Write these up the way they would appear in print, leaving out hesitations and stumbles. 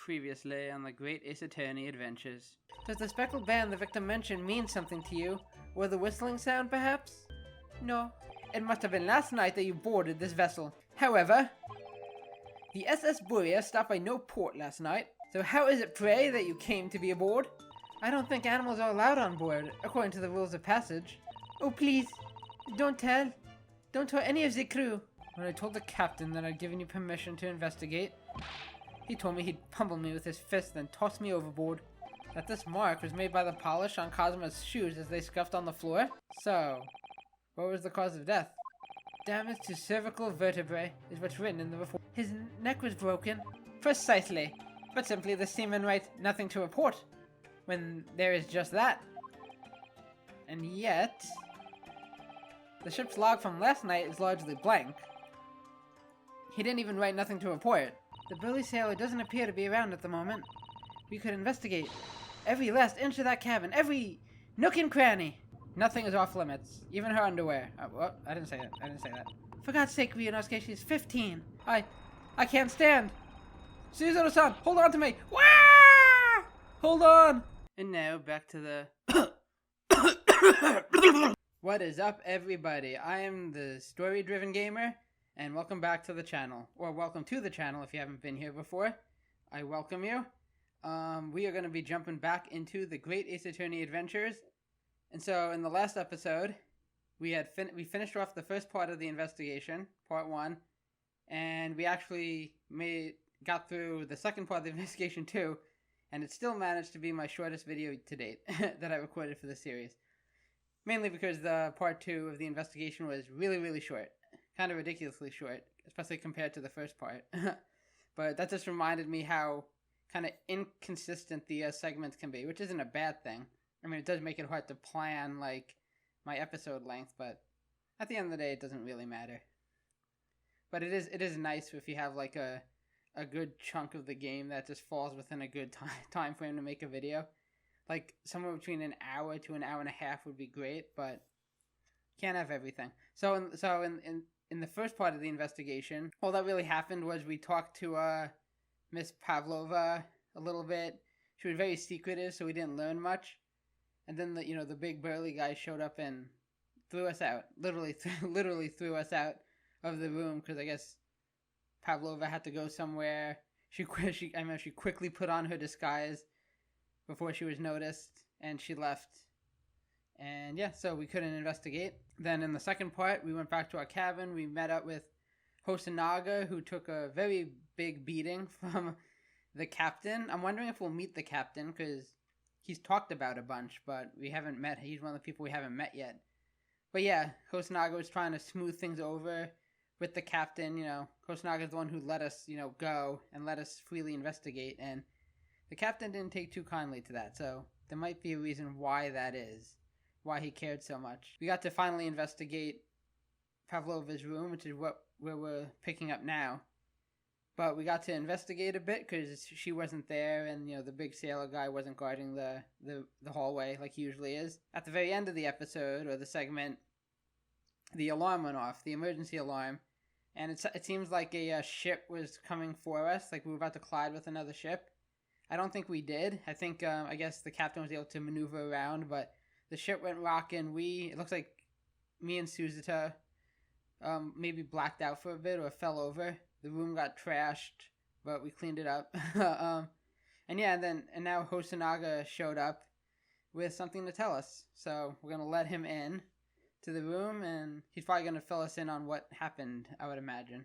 Previously on the Great Ace Attorney Adventures. Does the speckled band the victim mentioned mean something to you? Or the whistling sound, perhaps? No. It must have been last night that you boarded this vessel. However, the SS Buria stopped by no port last night, so how is it, pray, that you came to be aboard? I don't think animals are allowed on board, according to the rules of passage. Oh, please, don't tell. Don't tell any of the crew. When I told the captain that I'd given you permission to investigate, he told me he'd pummel me with his fist, then toss me overboard. That this mark was made by the polish on Cosmo's shoes as they scuffed on the floor? So, what was the cause of death? Damage to cervical vertebrae is what's written in the report. His neck was broken. Precisely. But simply the seaman writes nothing to report, when there is just that. And yet, the ship's log from last night is largely blank. He didn't even write nothing to report. The burly sailor doesn't appear to be around at the moment. We could investigate every last inch of that cabin, every nook and cranny. Nothing is off limits, even her underwear. Well, I didn't say that. For God's sake, Ryunosuke, she's 15. I can't stand. Suzuno-san, hold on to me. Wah! Hold on. And now back to the... What is up, everybody? I am the story-driven gamer, and welcome back to the channel. Or welcome to the channel if you haven't been here before. I welcome you. We are going to be jumping back into the Great Ace Attorney Adventures. And so in the last episode, we finished off the first part of the investigation, part 1, and we actually got through the second part of the investigation too, and it still managed to be my shortest video to date that I recorded for the series. Mainly because the part 2 of the investigation was really, really short. Kind of ridiculously short, especially compared to the first part. But that just reminded me how kind of inconsistent the segments can be, which isn't a bad thing. I mean, it does make it hard to plan, like, my episode length, but at the end of the day, it doesn't really matter. But it is nice if you have, like, a good chunk of the game that just falls within a good time frame to make a video. Like, somewhere between an hour to an hour and a half would be great, but can't have everything. So in the first part of the investigation, all that really happened was we talked to Miss Pavlova a little bit. She was very secretive, so we didn't learn much. And then the big burly guy showed up and threw us out. Literally threw us out of the room because I guess Pavlova had to go somewhere. She quickly put on her disguise before she was noticed, and she left. And yeah, so we couldn't investigate. Then in the second part, we went back to our cabin. We met up with Hosonaga, who took a very big beating from the captain. I'm wondering if we'll meet the captain, because he's talked about a bunch, but we haven't met. He's one of the people we haven't met yet. But yeah, Hosonaga was trying to smooth things over with the captain. Hosonaga is the one who let us, go and let us freely investigate. And the captain didn't take too kindly to that, so there might be a reason why that is. Why he cared so much. We got to finally investigate Pavlova's room, which is where we're picking up now. But we got to investigate a bit because she wasn't there, and the big sailor guy wasn't guarding the hallway like he usually is. At the very end of the episode or the segment, the alarm went off, the emergency alarm, and it seems like a ship was coming for us, like we were about to collide with another ship. I don't think we did. I think I guess the captain was able to maneuver around, but the ship went rocking. It looks like me and Suzuta maybe blacked out for a bit or fell over. The room got trashed, but we cleaned it up. And now Hosonaga showed up with something to tell us. So we're going to let him in to the room, and he's probably going to fill us in on what happened, I would imagine.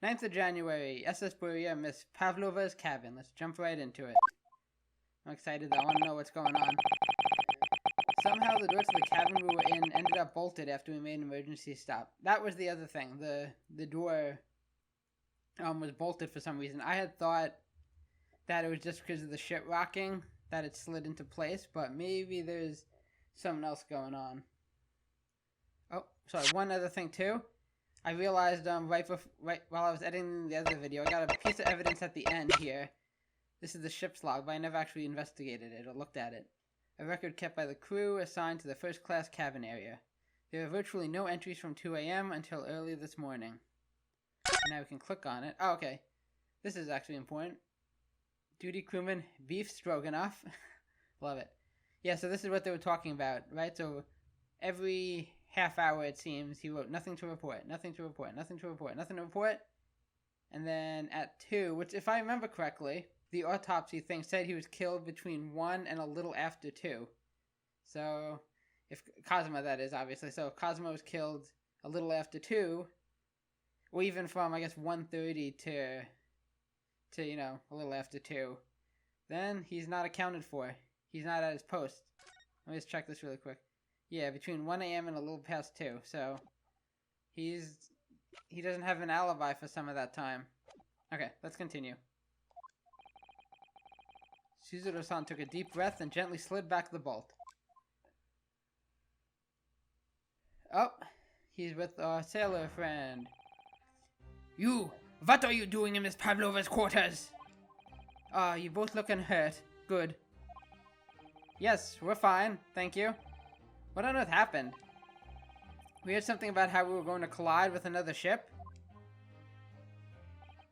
9th of January, SS Buria, Miss Pavlova's cabin. Let's jump right into it. I'm excited. I want to know what's going on. Somehow the door to the cabin we were in ended up bolted after we made an emergency stop. That was the other thing. The door was bolted for some reason. I had thought that it was just because of the ship rocking that it slid into place, but maybe there's something else going on. Oh, sorry. One other thing too. I realized right while I was editing the other video, I got a piece of evidence at the end here. This is the ship's log, but I never actually investigated it or looked at it. A record kept by the crew assigned to the first-class cabin area. There are virtually no entries from 2 a.m. until early this morning. Now we can click on it. Oh, okay. This is actually important. Duty crewman beef stroganoff. Love it. Yeah, so this is what they were talking about, right? So every half hour, it seems, he wrote nothing to report, nothing to report, nothing to report, nothing to report. And then at 2, which if I remember correctly, the autopsy thing said he was killed between 1 and a little after 2. So if Kazuma, that is, obviously. So if Kazuma was killed a little after 2, or even from, I guess, 1:30 to, you know, a little after 2, then he's not accounted for. He's not at his post. Let me just check this really quick. Yeah, between 1 a.m. and a little past 2. So he doesn't have an alibi for some of that time. Okay, let's continue. Suzuro-san took a deep breath and gently slid back the bolt. Oh, he's with our sailor friend. You! What are you doing in Miss Pavlova's quarters? Ah, you both looking hurt. Good. Yes, we're fine, thank you. What on earth happened? We heard something about how we were going to collide with another ship.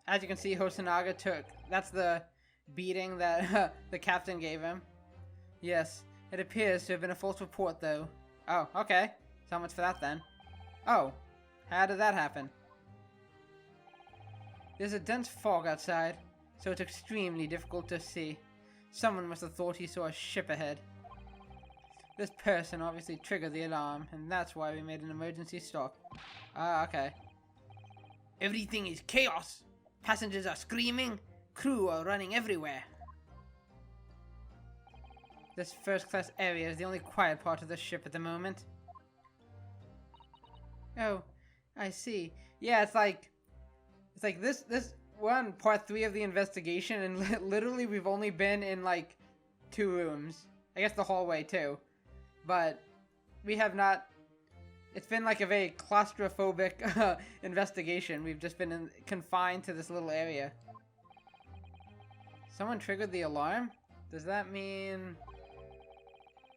As you can see, Hosonaga took... That's the beating that the captain gave him. Yes, it appears to have been a false report, though. Oh, okay. So much for that, then. Oh, how did that happen? There's a dense fog outside, so it's extremely difficult to see. Someone must have thought he saw a ship ahead. This person obviously triggered the alarm, and that's why we made an emergency stop. Ah, okay. Everything is chaos. Passengers are screaming. Crew are running everywhere. This first-class area is the only quiet part of the ship at the moment. Oh, I see. Yeah, it's like this we're on part 3 of the investigation, and literally we've only been in like 2 rooms. I guess the hallway too. But we have not... It's been like a very claustrophobic investigation. We've just been confined to this little area. Someone triggered the alarm? Does that mean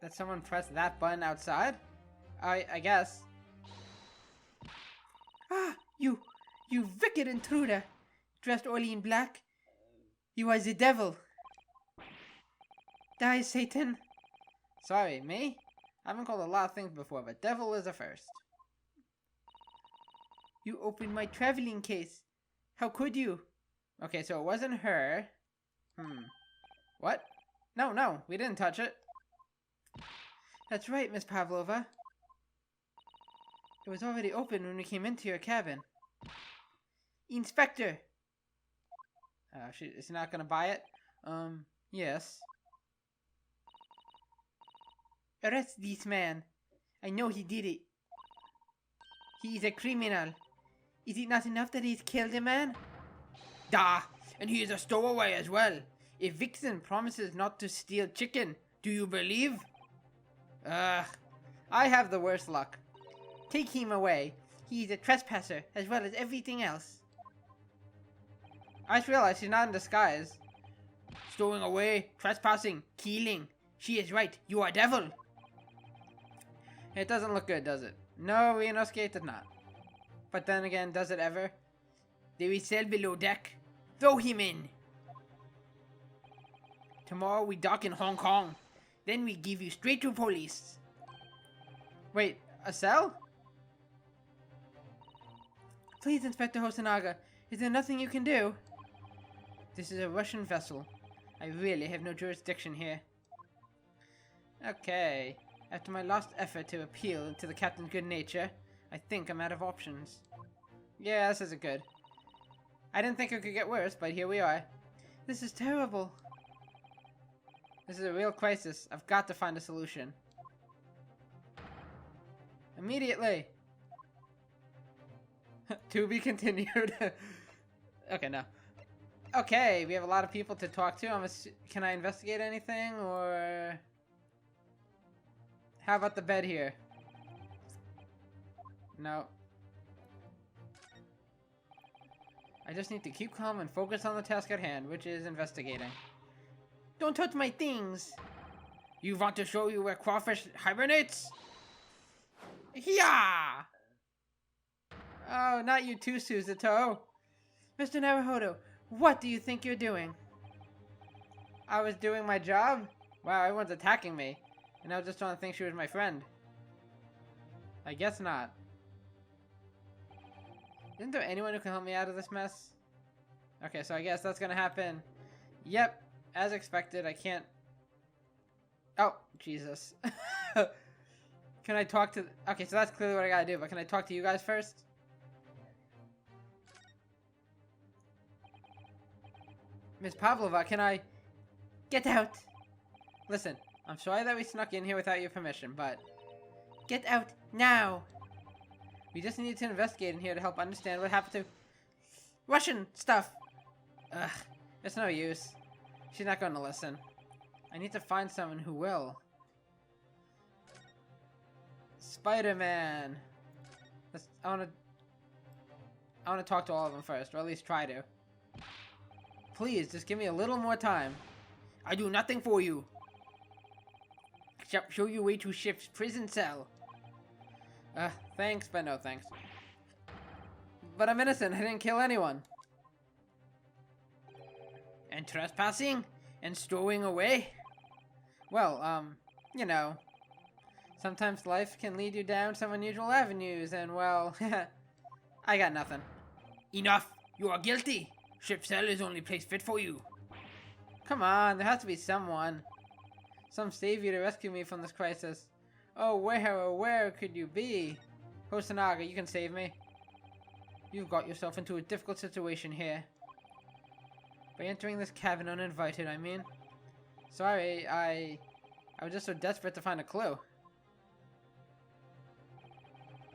that someone pressed that button outside? I guess. Ah, you wicked intruder. Dressed all in black. You are the devil. Die, Satan. Sorry, me? I haven't called a lot of things before, but devil is a first. You opened my traveling case. How could you? Okay, so it wasn't her. What? No, we didn't touch it. That's right, Miss Pavlova. It was already open when we came into your cabin. Inspector! She's not gonna buy it? Yes. Arrest this man. I know he did it. He is a criminal. Is it not enough that he's killed a man? Da! And he is a stowaway as well. If Vixen promises not to steal chicken, do you believe? I have the worst luck. Take him away. He is a trespasser as well as everything else. I just realized she's not in disguise. Stowing away, trespassing, killing. She is right. You are devil. It doesn't look good, does it? No, Ryunosuke, it does not. But then again, does it ever? There is cell below deck. Throw him in. Tomorrow we dock in Hong Kong. Then we give you straight to police. Wait, a cell? Please, Inspector Hosonaga, is there nothing you can do? This is a Russian vessel. I really have no jurisdiction here. Okay. After my last effort to appeal to the captain's good nature, I think I'm out of options. Yeah, this isn't good. I didn't think it could get worse, but here we are. This is terrible. This is a real crisis. I've got to find a solution. Immediately! To be continued. Okay, no. Okay, we have a lot of people to talk to. Can I investigate anything, or... How about the bed here? No. I just need to keep calm and focus on the task at hand, which is investigating. Don't touch my things! You want to show you where crawfish hibernates? Yeah! Oh, not you too, Suzuto. Mr. Naruhodo, what do you think you're doing? I was doing my job? Wow, everyone's attacking me. And I was just trying to think she was my friend. I guess not. Isn't there anyone who can help me out of this mess? Okay, so I guess that's gonna happen. Yep, as expected, I can't... Oh, Jesus. Can I talk to... Okay, so that's clearly what I gotta do, but can I talk to you guys first? Miss Pavlova, can I... Get out! Listen, I'm sorry that we snuck in here without your permission, but... Get out, now! We just need to investigate in here to help understand what happened to... Russian stuff! Ugh, it's no use. She's not going to listen. I need to find someone who will. Spider-Man! I want to talk to all of them first, or at least try to. Please, just give me a little more time. I do nothing for you. Except show your way to ship's prison cell. Thanks, but no thanks. But I'm innocent, I didn't kill anyone. And trespassing? And stowing away? Well, you know. Sometimes life can lead you down some unusual avenues, and well, I got nothing. Enough! You are guilty! Ship cell is only place fit for you. Come on, there has to be someone. Some savior to rescue me from this crisis. Oh, where could you be? Hosanaga, you can save me. You've got yourself into a difficult situation here. By entering this cabin uninvited, I mean. Sorry, I was just so desperate to find a clue.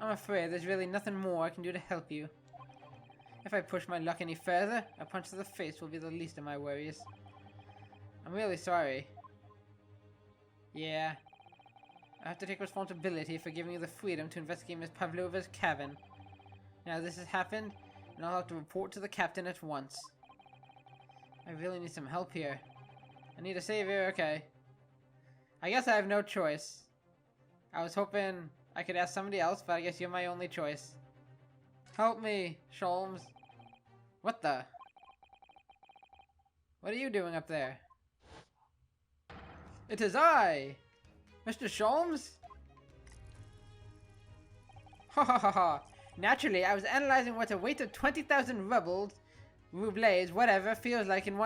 I'm afraid there's really nothing more I can do to help you. If I push my luck any further, a punch to the face will be the least of my worries. I'm really sorry. Yeah. I have to take responsibility for giving you the freedom to investigate Miss Pavlova's cabin. Now this has happened, and I'll have to report to the captain at once. I really need some help here. I need a savior, okay. I guess I have no choice. I was hoping I could ask somebody else, but I guess you're my only choice. Help me, Sholmes. What the? What are you doing up there? It is I! Mr. Sholmes? Ha ha ha ha. Naturally, I was analyzing what a weight of 20,000 rubles, whatever, feels like in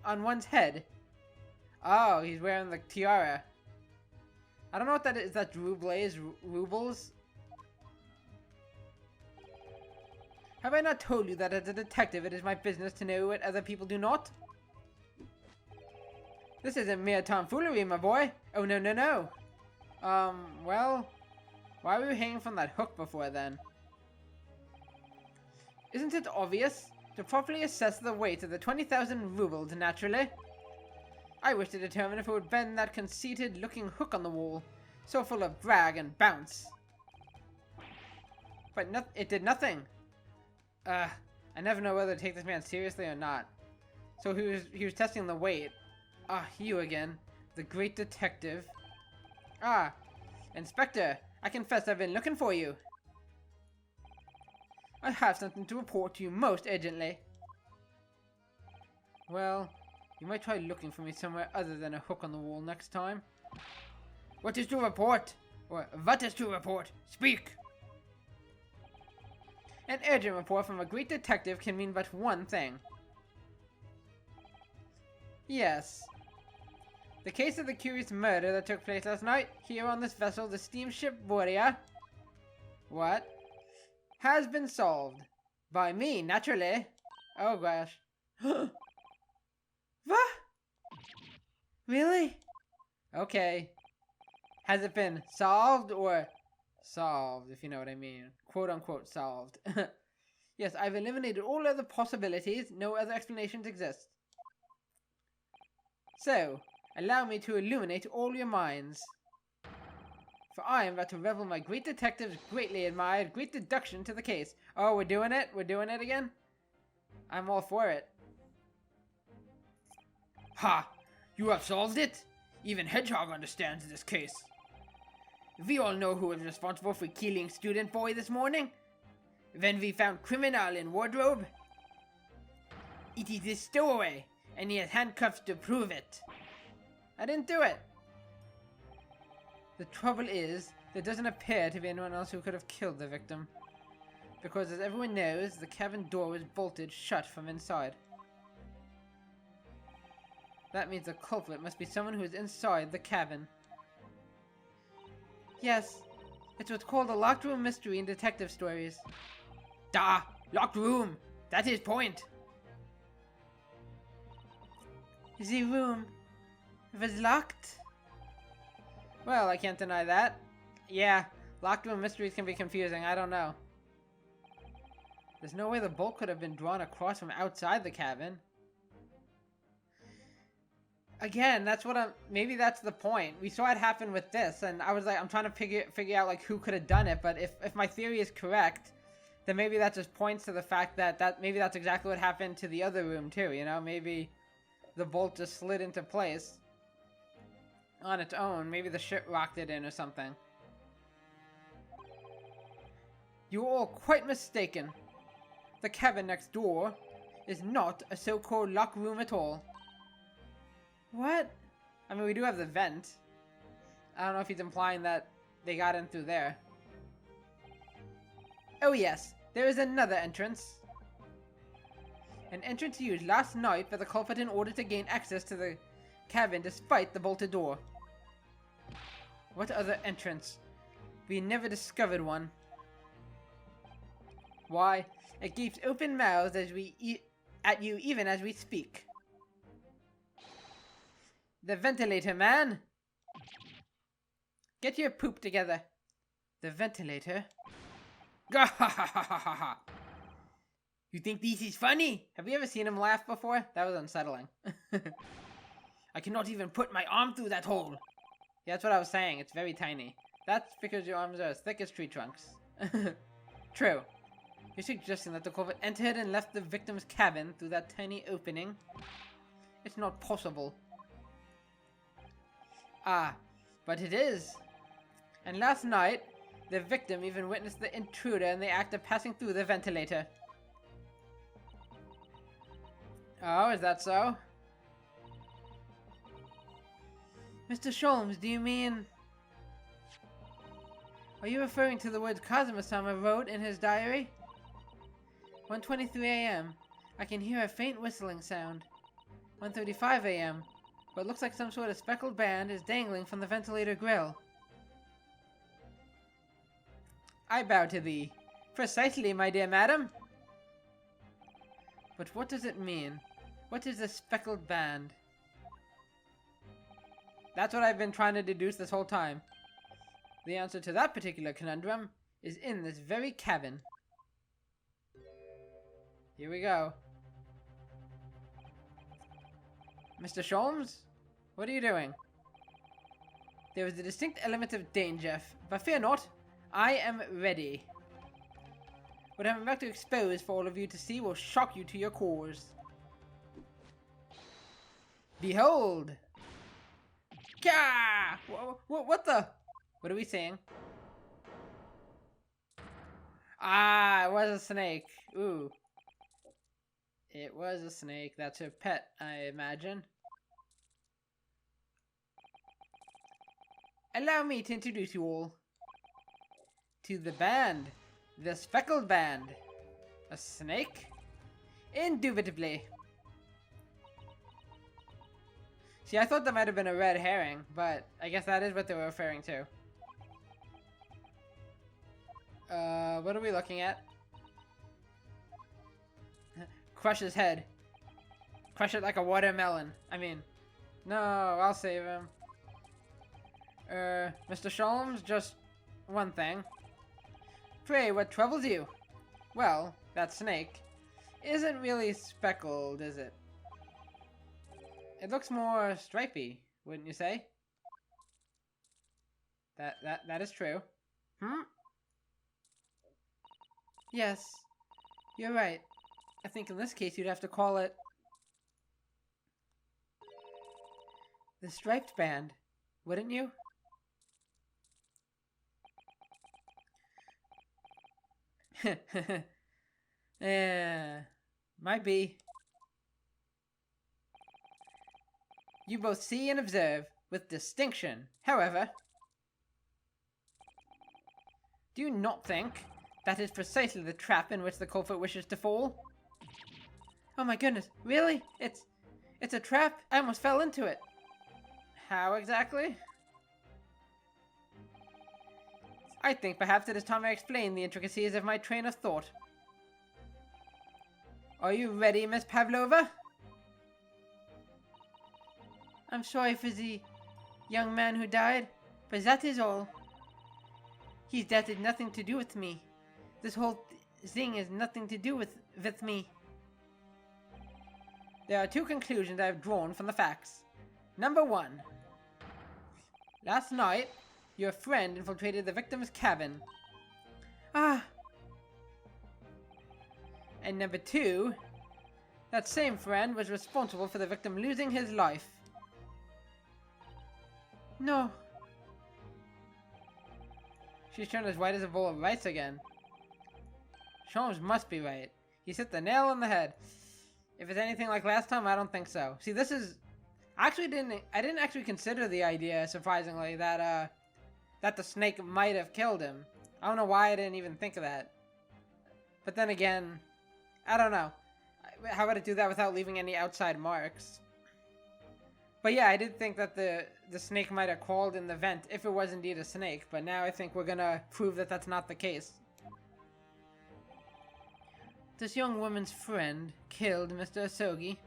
on one's head. Oh, he's wearing the tiara. I don't know what that is. Is that rubles? Have I not told you that as a detective it is my business to know what other people do not? This isn't mere tomfoolery, my boy. Oh, no, no, no. Well, why were you hanging from that hook before then? Isn't it obvious? To properly assess the weight of the 20,000 rubles, naturally. I wish to determine if it would bend that conceited-looking hook on the wall, so full of brag and bounce. But it did nothing. I never know whether to take this man seriously or not. So he was testing the weight. Ah, you again. The great detective. Ah, Inspector, I confess I've been looking for you. I have something to report to you most urgently. Well, you might try looking for me somewhere other than a hook on the wall next time. What is to report? Or what is to report? Speak! An urgent report from a great detective can mean but one thing. Yes. The case of the curious murder that took place last night, here on this vessel, the steamship Borea. What? Has been solved. By me, naturally. Oh gosh. What? Really? Okay. Has it been solved or solved, if you know what I mean? Quote unquote solved. Yes, I've eliminated all other possibilities. No other explanations exist. So, allow me to illuminate all your minds. For I am about to reveal my great detective's greatly admired great deduction to the case. Oh, we're doing it? We're doing it again? I'm all for it. Ha! You have solved it? Even Hedgehog understands this case. We all know who was responsible for killing student boy this morning. When we found criminal in wardrobe. It is this stowaway, And he has handcuffs to prove it. I didn't do it. The trouble is, there doesn't appear to be anyone else who could have killed the victim. Because as everyone knows, the cabin door was bolted shut from inside. That means the culprit must be someone who is inside the cabin. Yes, it's what's called a locked room mystery in detective stories. Da! Locked room! That's his point! The room was locked? Well, I can't deny that. Yeah, locked room mysteries can be confusing, I don't know. There's no way the bolt could have been drawn across from outside the cabin. Again, that's what maybe that's the point. We saw it happen with this, and I was like, I'm trying to figure out like who could have done it, but if my theory is correct, then maybe that just points to the fact that maybe that's exactly what happened to the other room too, you know? Maybe the bolt just slid into place on its own. Maybe the ship rocked it in or something. You're all quite mistaken. The cabin next door is not a so-called locked room at all. What? I mean, we do have the vent. I don't know if he's implying that they got in through there. Oh yes, there is another entrance. An entrance used last night by the culprit in order to gain access to the cabin despite the bolted door. What other entrance? We never discovered one. Why, it keeps open mouths as we eat at you even as we speak. The ventilator, man! Get your poop together. The ventilator? Gahahahaha! You think this is funny? Have you ever seen him laugh before? That was unsettling. I cannot even put my arm through that hole. Yeah, that's what I was saying. It's very tiny. That's because your arms are as thick as tree trunks. True. You're suggesting that the culprit entered and left the victim's cabin through that tiny opening? It's not possible. Ah, but it is. And last night, the victim even witnessed the intruder in the act of passing through the ventilator. Oh, is that so? Mr. Sholmes, do you mean... Are you referring to the words Kazuma-sama wrote in his diary? 1:23 a.m. I can hear a faint whistling sound. 1:35 a.m. What looks like some sort of speckled band is dangling from the ventilator grill. I bow to thee. Precisely, my dear madam. But what does it mean? What is a speckled band? That's what I've been trying to deduce this whole time. The answer to that particular conundrum is in this very cabin. Here we go. Mr. Sholmes? What are you doing? There is a distinct element of danger, but fear not. I am ready. What I'm about to expose for all of you to see will shock you to your cores. Behold! Gah! What the? What are we seeing? Ah, it was a snake. Ooh. It was a snake. That's her pet, I imagine. Allow me to introduce you all to the band. The speckled band. A snake? Indubitably. See, I thought that might have been a red herring, but I guess that is what they were referring to. What are we looking at? Crush his head. Crush it like a watermelon. I mean, no, I'll save him. Mr. Sholmes, just one thing. Pray, what troubles you? Well, that snake isn't really speckled, is it? It looks more stripy, wouldn't you say? That is true. Hmm? Yes, you're right. I think in this case you'd have to call it the striped band, wouldn't you? Yeah, might be. You both see and observe with distinction. However, do you not think that is precisely the trap in which the culprit wishes to fall? Oh my goodness, really? It's a trap? I almost fell into it. How exactly? I think perhaps it is time I explain the intricacies of my train of thought. Are you ready, Miss Pavlova? I'm sorry for the young man who died, but that is all. His death had nothing to do with me. This whole thing has nothing to do with me. There are two conclusions I have drawn from the facts. Number one. Last night, your friend infiltrated the victim's cabin. Ah. And number two, that same friend was responsible for the victim losing his life. No. She's turned as white as a bowl of rice again. Sholmes must be right. He's hit the nail on the head. If it's anything like last time, I don't think so. See, this is... I didn't actually consider the idea, surprisingly, that the snake might have killed him. I don't know why I didn't even think of that. But then again, I don't know. How about I do that without leaving any outside marks? But yeah, I did think that the snake might have crawled in the vent if it was indeed a snake. But now I think we're gonna prove that that's not the case. This young woman's friend killed Mr. Asogi.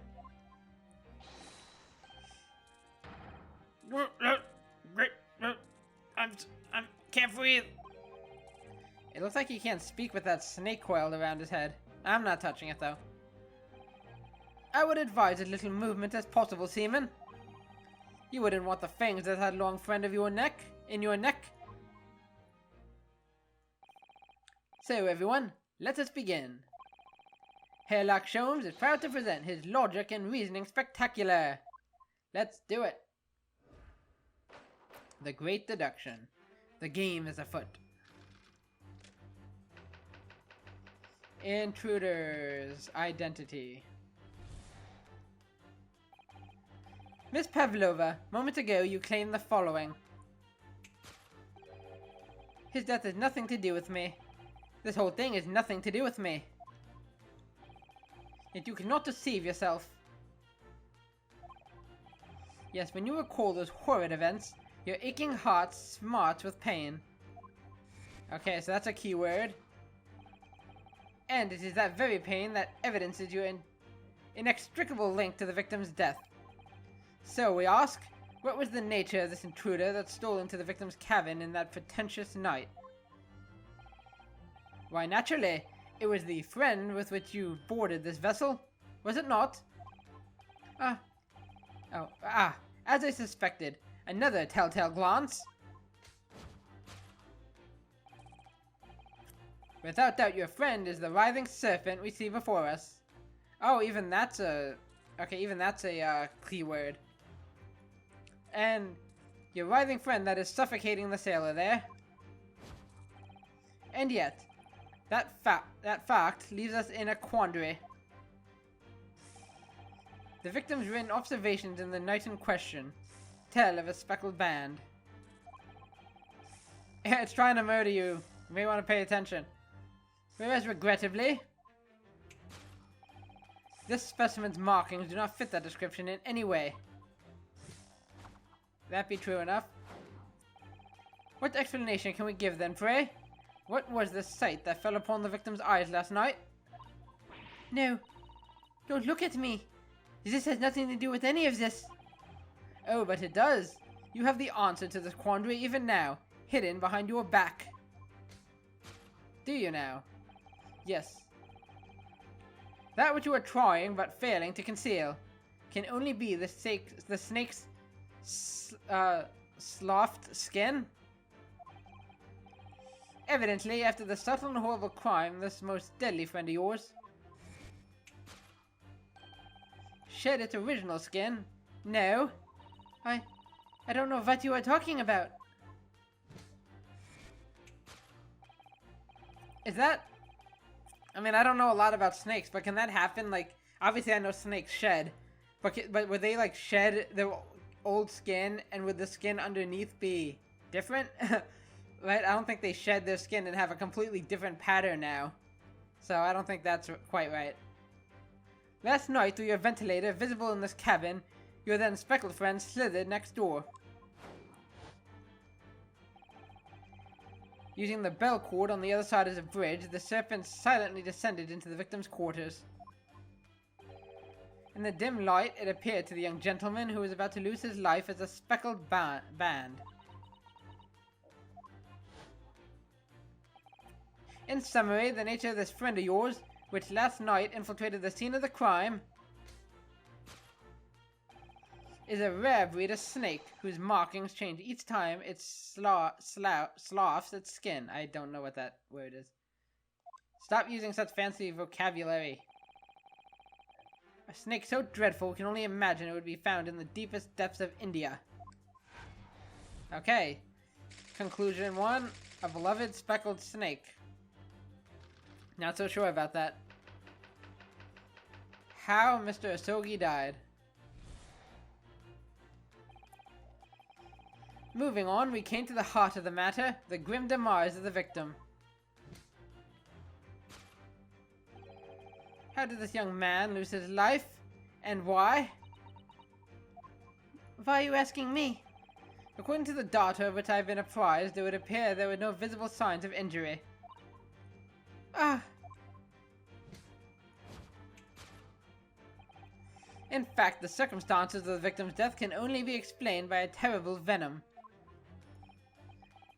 I can't breathe. It looks like he can't speak with that snake coiled around his head. I'm not touching it though. I would advise as little movement as possible, Seaman. You wouldn't want the fangs that had long friend of your neck in your neck. So everyone, let us begin. Herlock Sholmes is proud to present his logic and reasoning spectacular. Let's do it. The Great Deduction. The game is afoot. Intruder's identity. Miss Pavlova, moments ago you claimed the following. His death has nothing to do with me. This whole thing has nothing to do with me. Yet you cannot deceive yourself. Yes, when you recall those horrid events, your aching heart smarts with pain. Okay, so that's a keyword. And it is that very pain that evidences your inextricable link to the victim's death. So we ask, what was the nature of this intruder that stole into the victim's cabin in that pretentious night? Why, naturally, it was the friend with which you boarded this vessel, was it not? As I suspected, another telltale glance. Without doubt, your friend is the writhing serpent we see before us. Oh, even that's a keyword. And your writhing friend that is suffocating the sailor there. And yet, that fact leaves us in a quandary. The victim's written observations in the night in question tell of a speckled band. It's trying to murder you. You may want to pay attention. Whereas, regrettably, this specimen's markings do not fit that description in any way. That be true enough? What explanation can we give then, pray? What was the sight that fell upon the victim's eyes last night? No. Don't look at me. This has nothing to do with any of this. Oh, but it does. You have the answer to this quandary even now, hidden behind your back. Do you now? Yes. That which you are trying but failing to conceal can only be the snake's sloughed skin. Evidently, after the subtle and horrible crime, this most deadly friend of yours shed its original skin. No. I don't know what you are talking about. Is that... I mean, I don't know a lot about snakes, but can that happen? Like, obviously I know snakes shed, but were they, like, shed... old skin and would the skin underneath be different? Right? I don't think they shed their skin and have a completely different pattern now. So I don't think that's quite right. Last night, through your ventilator visible in this cabin, your then speckled friend slithered next door. Using the bell cord on the other side of the bridge, the serpent silently descended into the victim's quarters. In the dim light, it appeared to the young gentleman who was about to lose his life as a speckled band. In summary, the nature of this friend of yours, which last night infiltrated the scene of the crime, is a rare breed of snake whose markings change each time it sloughs its skin. I don't know what that word is. Stop using such fancy vocabulary. A snake so dreadful we can only imagine it would be found in the deepest depths of India. Okay. Conclusion 1. A beloved speckled snake. Not so sure about that. How Mr. Asogi died. Moving on, we came to the heart of the matter, the grim demise of the victim. How did this young man lose his life? And why? Why are you asking me? According to the data of which I have been apprised, it would appear there were no visible signs of injury. In fact, the circumstances of the victim's death can only be explained by a terrible venom.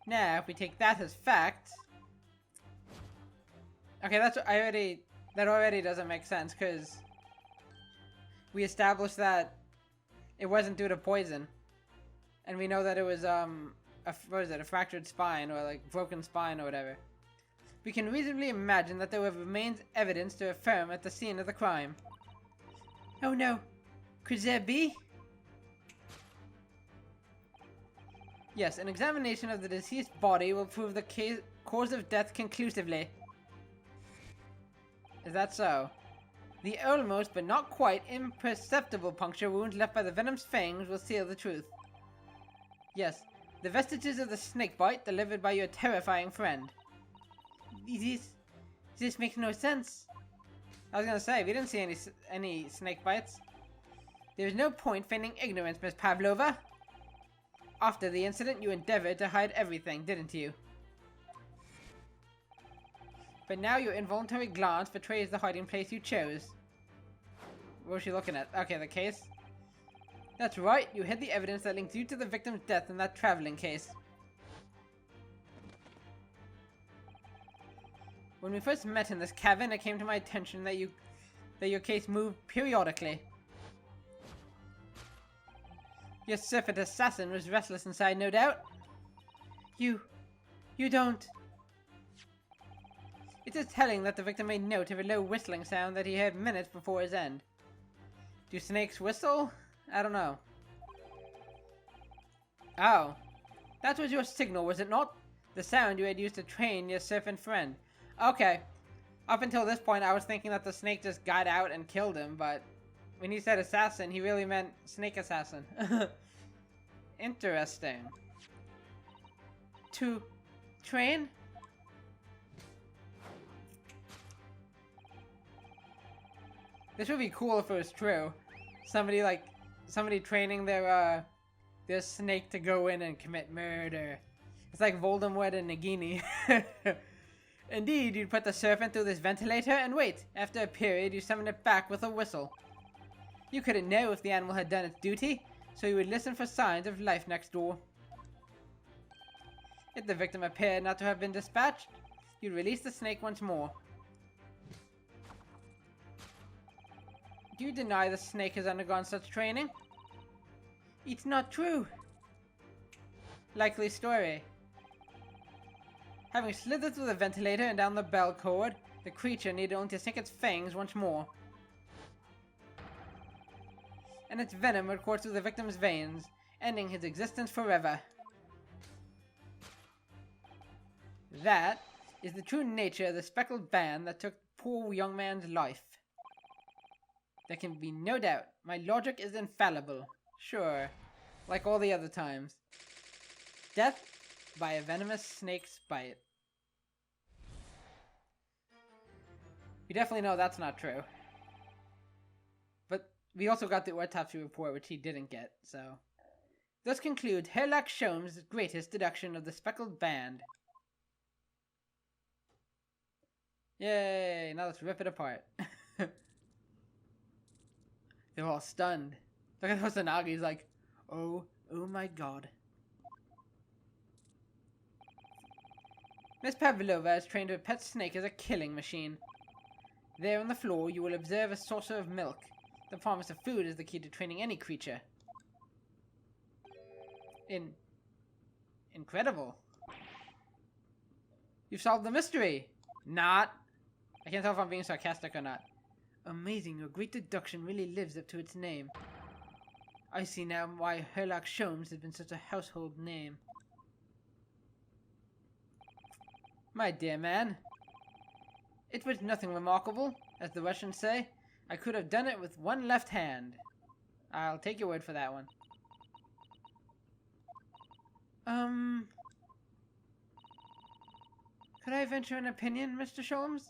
Now, if we take that as fact... Okay, that already doesn't make sense, because we established that it wasn't due to poison. And we know that it was, a fractured spine, or like broken spine, or whatever. We can reasonably imagine that there remains evidence to affirm at the scene of the crime. Oh no, could there be? Yes, an examination of the deceased body will prove the cause of death conclusively. Is that so? The almost, but not quite, imperceptible puncture wounds left by the venom's fangs will seal the truth. Yes, the vestiges of the snake bite delivered by your terrifying friend. This makes no sense. I was gonna say, we didn't see any snake bites. There is no point feigning ignorance, Miss Pavlova. After the incident, you endeavored to hide everything, didn't you? But now your involuntary glance betrays the hiding place you chose. What was she looking at? Okay, the case. That's right, you hid the evidence that linked you to the victim's death in that traveling case. When we first met in this cabin, it came to my attention that your case moved periodically. Your serpent assassin was restless inside, no doubt. You don't... It is telling that the victim made note of a low whistling sound that he heard minutes before his end. Do snakes whistle? I don't know. Oh. That was your signal, was it not? The sound you had used to train your serpent friend. Okay. Up until this point, I was thinking that the snake just got out and killed him, but when he said assassin, he really meant snake assassin. Interesting. To train? This would be cool if it was true. Somebody training their snake to go in and commit murder. It's like Voldemort and Nagini. Indeed, you'd put the serpent through this ventilator and wait. After a period, you summon it back with a whistle. You couldn't know if the animal had done its duty, so you would listen for signs of life next door. If the victim appeared not to have been dispatched, you'd release the snake once more. Do you deny the snake has undergone such training? It's not true. Likely story. Having slithered through the ventilator and down the bell cord, the creature needed only to sink its fangs once more. And its venom would course through the victim's veins, ending his existence forever. That is the true nature of the speckled band that took the poor young man's life. There can be no doubt. My logic is infallible. Sure. like all the other times. Death by a venomous snake's bite. We definitely know that's not true. But we also got the autopsy report, which he didn't get, so... Thus concludes Herlock Sholmes' greatest deduction of the speckled band. Yay! Now let's rip it apart. They're all stunned. Look at Hosanagi's like, oh my god. Miss Pavlova has trained her pet snake as a killing machine. There on the floor, you will observe a saucer of milk. The promise of food is the key to training any creature. Incredible. You've solved the mystery. Not. I can't tell if I'm being sarcastic or not. Amazing, your great deduction really lives up to its name. I see now why Herlock Sholmes has been such a household name. My dear man, it was nothing remarkable, as the Russians say. I could have done it with one left hand. I'll take your word for that one. Could I venture an opinion, Mr. Sholmes?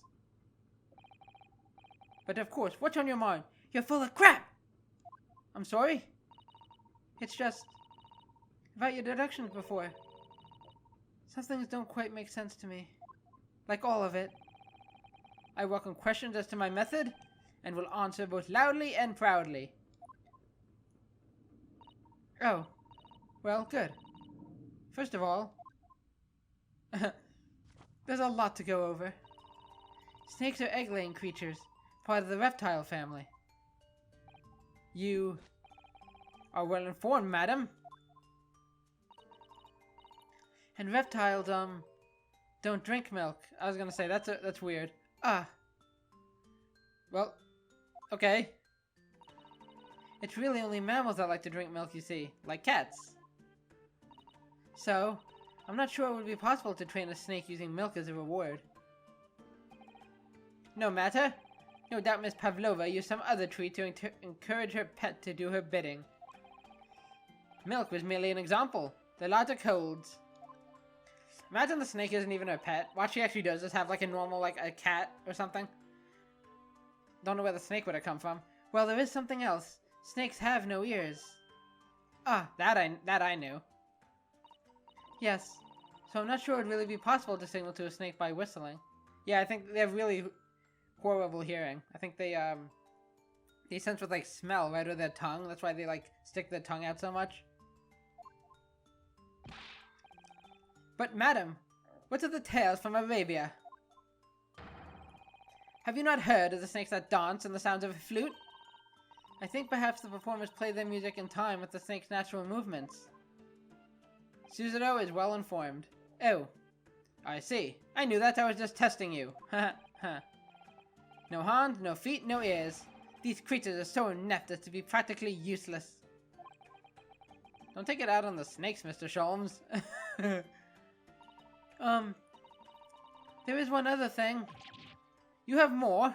But of course, what's on your mind? You're full of crap! I'm sorry? It's just... about your deductions before. Some things don't quite make sense to me. Like all of it. I welcome questions as to my method, and will answer both loudly and proudly. Oh. Well, good. First of all... there's a lot to go over. Snakes are egg-laying creatures, part of the reptile family. You are well informed, madam. And reptiles, don't drink milk. I was gonna say, that's weird. Ah. Well, okay. It's really only mammals that like to drink milk, you see. Like cats. So, I'm not sure it would be possible to train a snake using milk as a reward. No matter. No doubt Miss Pavlova used some other treat to encourage her pet to do her bidding. Milk was merely an example. The lot of colds. Imagine the snake isn't even her pet. What she actually does is have like a normal, like a cat or something. Don't know where the snake would have come from. Well, there is something else. Snakes have no ears. Ah, that I knew. Yes. So I'm not sure it would really be possible to signal to a snake by whistling. Yeah, I think they have really horrible hearing. I think they sense with like smell right with their tongue. That's why they like stick their tongue out so much. But madam, what are the tales from Arabia? Have you not heard of the snakes that dance and the sounds of a flute? I think perhaps the performers play their music in time with the snake's natural movements. Suzero is well informed. Oh, I see. I knew that. I was just testing you. Ha. No hands, no feet, no ears. These creatures are so inept as to be practically useless. Don't take it out on the snakes, Mr. Sholmes. There is one other thing. You have more?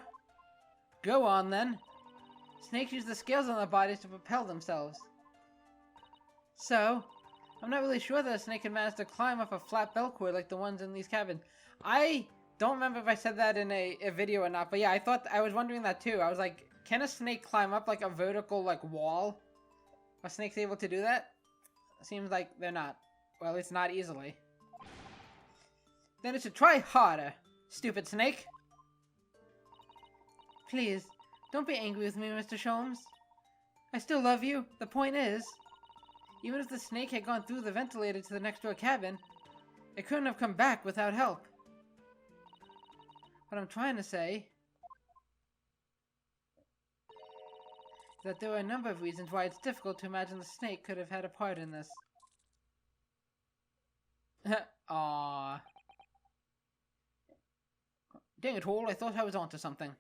Go on, then. Snakes use the scales on their bodies to propel themselves. So, I'm not really sure that a snake can manage to climb up a flat bell cord like the ones in these cabins. I don't remember if I said that in a video or not, but yeah, I was wondering that too. I was like, can a snake climb up like a vertical like wall? Are snakes able to do that? Seems like they're not. Well, it's not easily. Then it should try harder, stupid snake. Please, don't be angry with me, Mr. Sholmes. I still love you. The point is, even if the snake had gone through the ventilator to the next door cabin, it couldn't have come back without help. What I'm trying to say is that there are a number of reasons why it's difficult to imagine the snake could have had a part in this. Aww. Dang it, Hall, I thought I was onto something.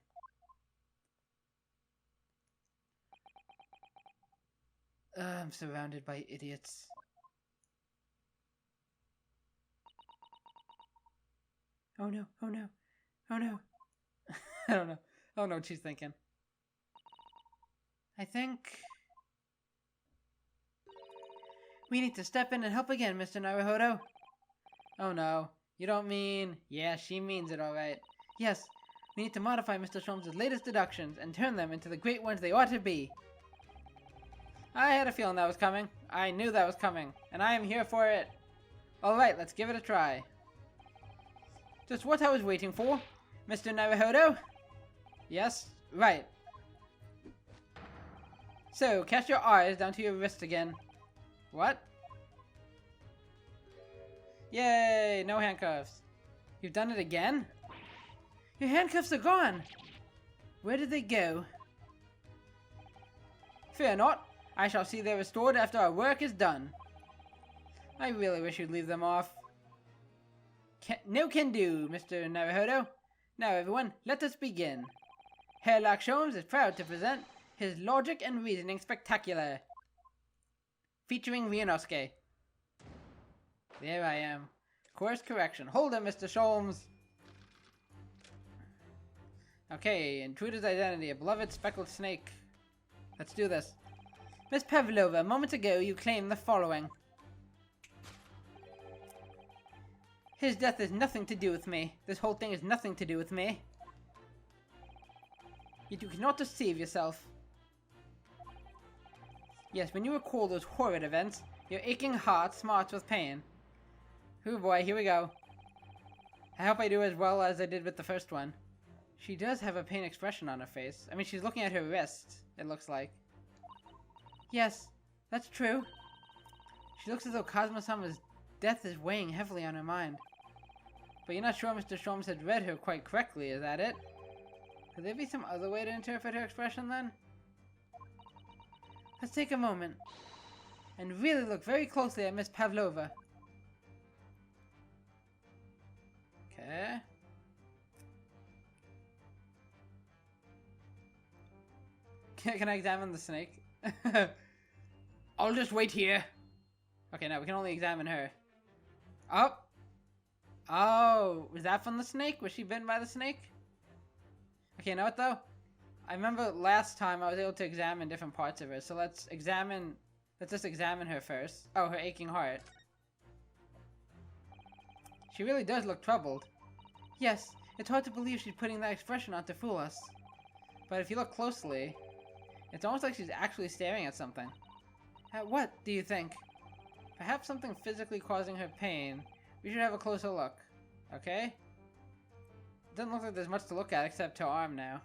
I'm surrounded by idiots. Oh no, oh no, oh no. I don't know. I don't know what she's thinking. I think We need to step in and help again, Mr. Naruhodo. Oh no. You don't mean... Yeah, she means it alright. Yes, we need to modify Mr. Sholmes' latest deductions and turn them into the great ones they ought to be. I had a feeling that was coming. I knew that was coming. And I am here for it. Alright, let's give it a try. Just what I was waiting for, Mr. Naruhodo. Yes? Right. So, cast your eyes down to your wrist again. What? Yay! No handcuffs. You've done it again? Your handcuffs are gone! Where did they go? Fear not. I shall see they're restored after our work is done. I really wish you'd leave them off. No can do, Mr. Naruhodo. Now everyone, let us begin. Herlock Sholmes is proud to present his Logic and Reasoning Spectacular. Featuring Ryunosuke. There I am. Course correction. Hold it, Mr. Sholmes. Okay, intruder's identity, a beloved speckled snake. Let's do this. Miss Pavlova, moments ago you claimed the following. His death has nothing to do with me. This whole thing has nothing to do with me. Yet you cannot deceive yourself. Yes, when you recall those horrid events, your aching heart smarts with pain. Oh boy, here we go. I hope I do as well as I did with the first one. She does have a pain expression on her face. I mean, she's looking at her wrist, it looks like. Yes, that's true. She looks as though Cosmo-sama's death is weighing heavily on her mind. But you're not sure Mr. Sholmes had read her quite correctly, is that it? Could there be some other way to interpret her expression then? Let's take a moment and really look very closely at Miss Pavlova. Okay. Can I examine the snake? I'll just wait here. Okay, now we can only examine her. Oh! Oh, was that from the snake? Was she bitten by the snake? Okay, you know what though? I remember last time I was able to examine different parts of her, so let's just examine her first. Oh, her aching heart. She really does look troubled. Yes, it's hard to believe she's putting that expression on to fool us. But if you look closely, it's almost like she's actually staring at something. At what, do you think? Perhaps something physically causing her pain. We should have a closer look. Okay? It doesn't look like there's much to look at except her arm now.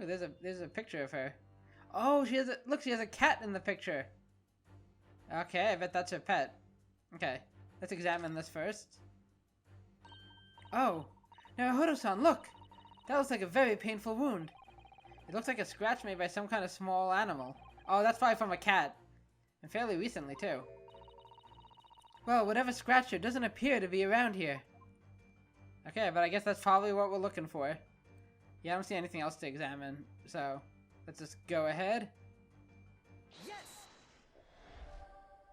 Ooh, there's a picture of her. Oh, she has a cat in the picture. Okay, I bet that's her pet. Okay, let's examine this first. Oh, Naruhodo-san, look! That looks like a very painful wound. It looks like a scratch made by some kind of small animal. Oh, that's probably from a cat. And fairly recently, too. Well, whatever scratched her doesn't appear to be around here. Okay, but I guess that's probably what we're looking for. Yeah, I don't see anything else to examine, so let's just go ahead. Yes!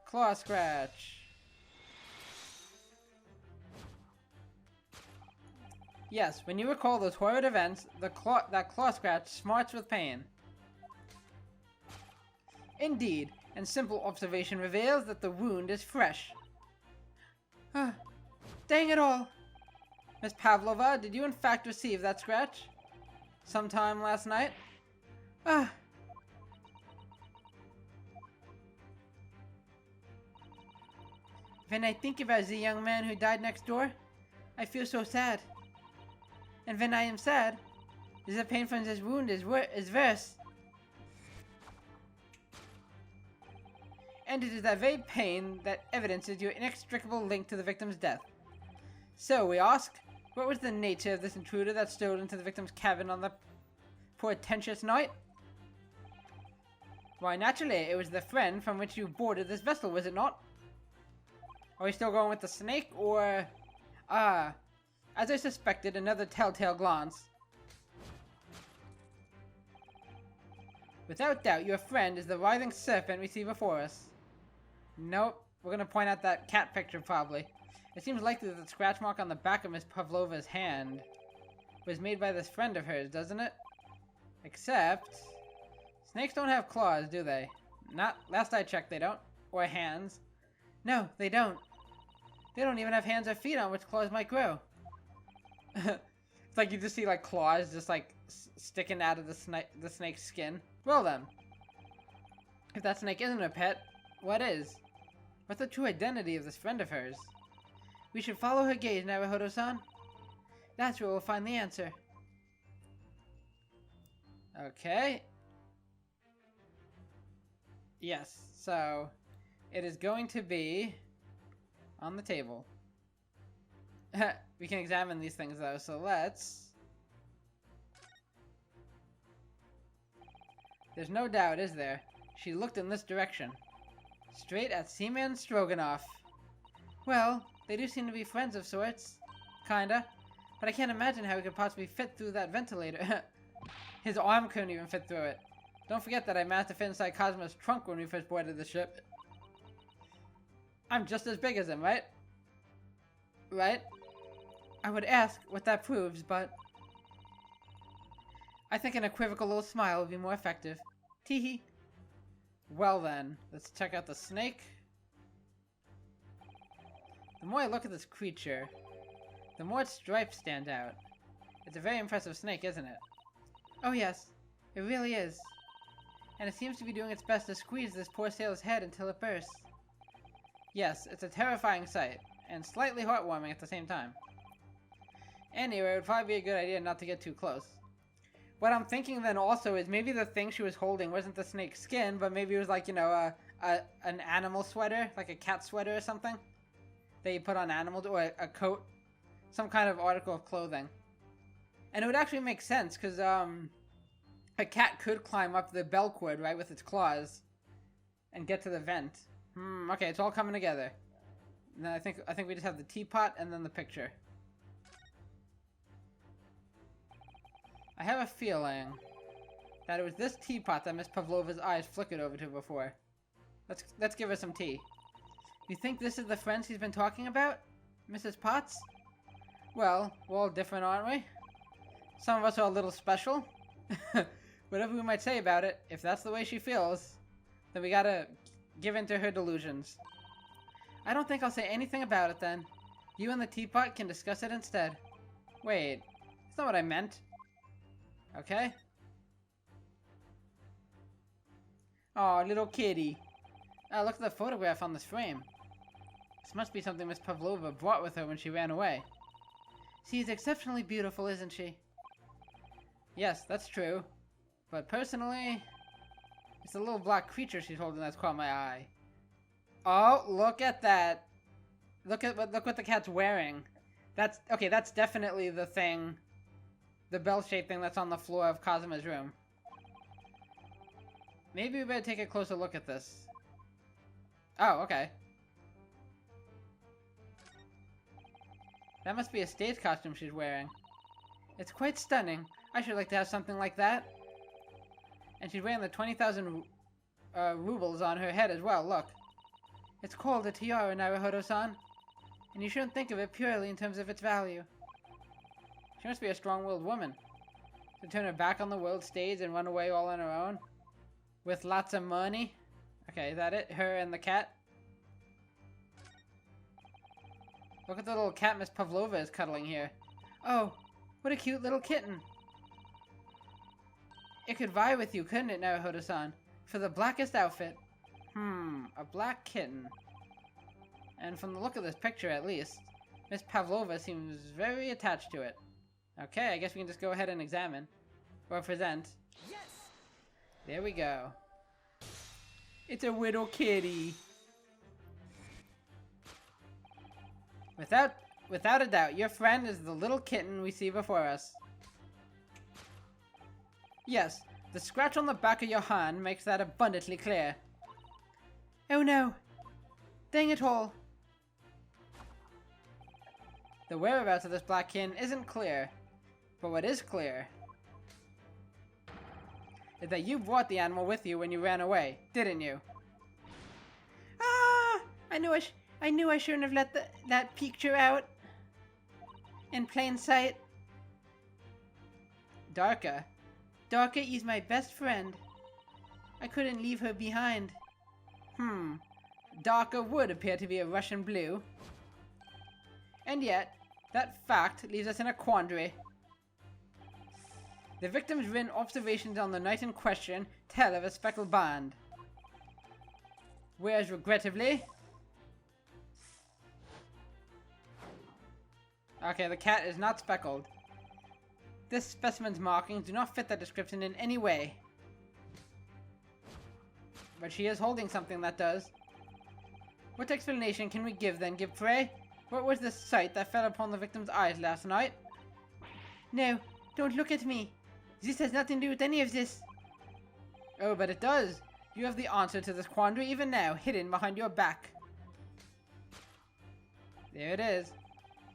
Claw scratch. Yes, when you recall those horrid events, that claw scratch smarts with pain. Indeed, and simple observation reveals that the wound is fresh. Ah, dang it all! Miss Pavlova, did you in fact receive that scratch? Sometime last night? Ah! When I think about the young man who died next door, I feel so sad. And when I am sad, the pain from this wound is worse. And it is that very pain that evidences your inextricable link to the victim's death. So, we ask, what was the nature of this intruder that strode into the victim's cabin on the portentous night? Why, naturally, it was the friend from which you boarded this vessel, was it not? Are we still going with the snake, or... Ah, as I suspected, another telltale glance. Without doubt, your friend is the writhing serpent we see before us. Nope, we're gonna point out that cat picture, probably. It seems likely that the scratch mark on the back of Miss Pavlova's hand was made by this friend of hers, doesn't it? Except... snakes don't have claws, do they? Not... last I checked, they don't. or hands. No, they don't. They don't even have hands or feet on which claws might grow. It's like you just see like claws just like sticking out of the snake's skin. Well then, if that snake isn't a pet, what is? What's the true identity of this friend of hers? We should follow her gaze, Naruhodo-san. That's where we'll find the answer. Okay. Yes, so it is going to be on the table. We can examine these things though, so let's... There's no doubt, is there? She looked in this direction. Straight at Seaman Stroganoff. Well, they do seem to be friends of sorts. Kinda. But I can't imagine how he could possibly fit through that ventilator. His arm couldn't even fit through it. Don't forget that I managed to fit inside Cosmo's trunk when we first boarded the ship. I'm just as big as him, right? Right? I would ask what that proves, but... I think an equivocal little smile would be more effective. Teehee. Well then, let's check out the snake. The more I look at this creature, the more its stripes stand out. It's a very impressive snake, isn't it? Oh yes, it really is. And it seems to be doing its best to squeeze this poor sailor's head until it bursts. Yes, it's a terrifying sight, and slightly heartwarming at the same time. Anyway, it would probably be a good idea not to get too close. What I'm thinking then also is maybe the thing she was holding wasn't the snake's skin, but maybe it was like, you know, an animal sweater, like a cat sweater or something, that you put on animals, or a coat, some kind of article of clothing. And it would actually make sense, because a cat could climb up the bell cord, right, with its claws, and get to the vent. Okay, it's all coming together. And then I think we just have the teapot and then the picture. I have a feeling that it was this teapot that Miss Pavlova's eyes flickered over to before. Let's give her some tea. You think this is the friend she's been talking about, Mrs. Potts? Well, we're all different, aren't we? Some of us are a little special. Whatever we might say about it, if that's the way she feels, then we gotta give in to her delusions. I don't think I'll say anything about it then. You and the teapot can discuss it instead. Wait, that's not what I meant. Okay? Aw, little kitty. Look at the photograph on this frame. This must be something Miss Pavlova brought with her when she ran away. She's exceptionally beautiful, isn't she? Yes, that's true. But personally, it's a little black creature she's holding that's caught my eye. Oh, look at that. Look what the cat's wearing. That's definitely the thing. The bell-shaped thing that's on the floor of Kazuma's room. Maybe we better take a closer look at this. Oh, okay. That must be a stage costume she's wearing. It's quite stunning. I should like to have something like that. And she's wearing the 20,000 rubles on her head as well, look. It's called a tiara, Naruhodo-san. And you shouldn't think of it purely in terms of its value. She must be a strong-willed woman. To turn her back on the world stage and run away all on her own? With lots of money? Okay, is that it? Her and the cat? Look at the little cat Miss Pavlova is cuddling here. Oh, what a cute little kitten. It could vie with you, couldn't it, Naruhodo-san? For the blackest outfit. A black kitten. And from the look of this picture, at least, Miss Pavlova seems very attached to it. Okay, I guess we can just go ahead and examine. Or present. Yes! There we go. It's a little kitty. Without a doubt, your friend is the little kitten we see before us. Yes, the scratch on the back of your hand makes that abundantly clear. Oh no! Dang it all! The whereabouts of this black kitten isn't clear, but what is clear is that you brought the animal with you when you ran away, didn't you? Ah! I knew I shouldn't have let that picture out in plain sight. Darka is my best friend. I couldn't leave her behind. darker would appear to be a Russian blue. And yet, that fact leaves us in a quandary. The victim's written observations on the night in question tell of a speckled band. Whereas, regrettably... Okay, the cat is not speckled. This specimen's markings do not fit that description in any way. But she is holding something that does. What explanation can we give then, Gibfrey? What was the sight that fell upon the victim's eyes last night? No, don't look at me. This has nothing to do with any of this. Oh, but it does. You have the answer to this quandary even now, hidden behind your back. There it is.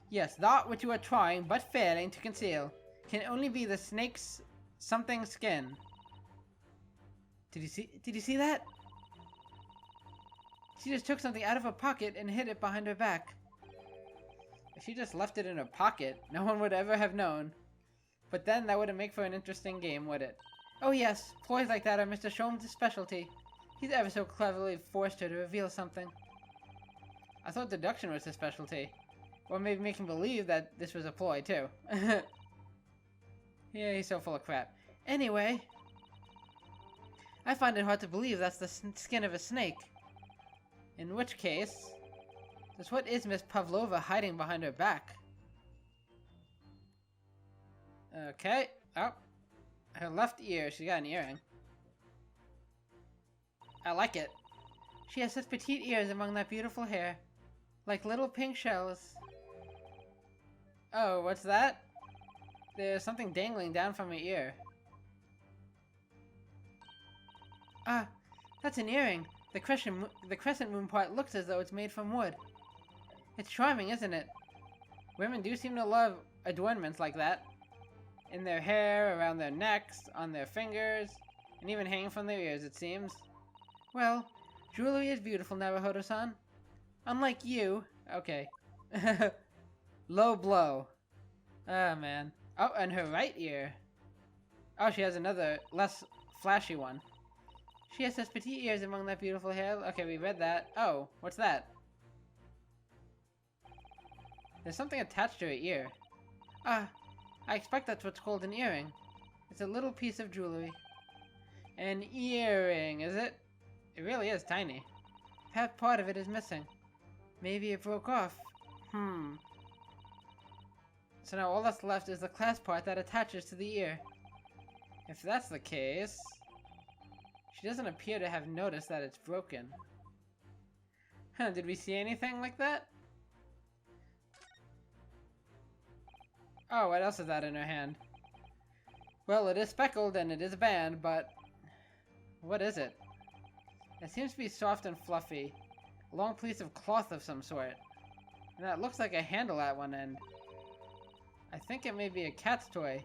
Yes, that which you are trying, but failing, to conceal, can only be the snake's something skin. Did you see that? She just took something out of her pocket and hid it behind her back. If she just left it in her pocket, no one would ever have known. But then that wouldn't make for an interesting game, would it? Oh yes, ploys like that are Mr. Sholmes' specialty. He's ever so cleverly forced her to reveal something. I thought deduction was his specialty. Or maybe making believe that this was a ploy, too. Yeah, he's so full of crap. Anyway, I find it hard to believe that's the skin of a snake. In which case, just what is Miss Pavlova hiding behind her back? Okay. Oh. Her left ear. She got an earring. I like it. She has such petite ears among that beautiful hair. Like little pink shells. Oh, what's that? There's something dangling down from her ear. Ah, that's an earring. The crescent moon part looks as though it's made from wood. It's charming, isn't it? Women do seem to love adornments like that. In their hair, around their necks, on their fingers, and even hanging from their ears, it seems. Well, jewelry is beautiful, Naruhodo-san. Unlike you. Okay. Low blow. Ah, man. Oh, and her right ear. Oh, she has another, less flashy one. She has such petite ears among that beautiful hair. Okay, we read that. Oh, what's that? There's something attached to her ear. Ah, I expect that's what's called an earring. It's a little piece of jewelry. An earring, is it? It really is tiny. Perhaps part of it is missing. Maybe it broke off. So now all that's left is the clasp part that attaches to the ear. If that's the case... She doesn't appear to have noticed that it's broken. Huh, did we see anything like that? Oh, what else is that in her hand? Well, it is speckled and it is a band, but... What is it? It seems to be soft and fluffy. A long piece of cloth of some sort. And that looks like a handle at one end. I think it may be a cat's toy.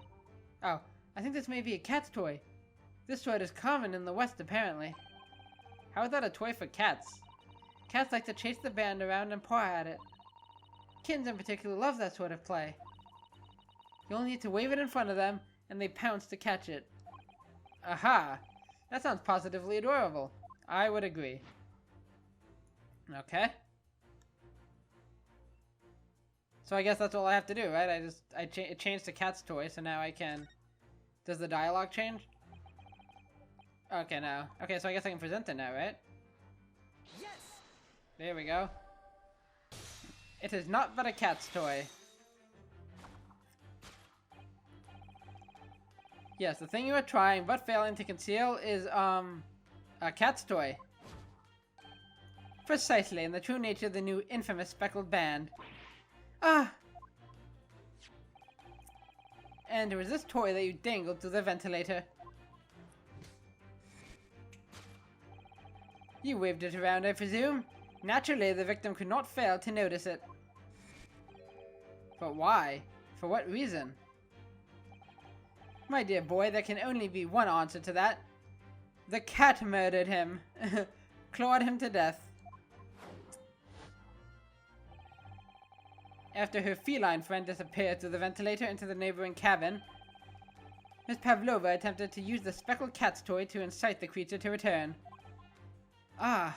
Oh, I think this may be a cat's toy. This sort is common in the West, apparently. How is that a toy for cats? Cats like to chase the band around and paw at it. Kittens in particular love that sort of play. You only need to wave it in front of them, and they pounce to catch it. Aha! That sounds positively adorable. I would agree. Okay. So I guess that's all I have to do, right? It changed to cat's toy, so now I can... Does the dialogue change? Okay, now. Okay, so I guess I can present it now, right? Yes! There we go. It is not but a cat's toy. Yes, the thing you are trying but failing to conceal is, a cat's toy. Precisely, in the true nature of the new infamous speckled band. Ah! And it was this toy that you dangled through the ventilator. You waved it around, I presume? Naturally, the victim could not fail to notice it. But why? For what reason? My dear boy, there can only be one answer to that. The cat murdered him. Clawed him to death. After her feline friend disappeared through the ventilator into the neighboring cabin, Miss Pavlova attempted to use the speckled cat's toy to incite the creature to return. Ah.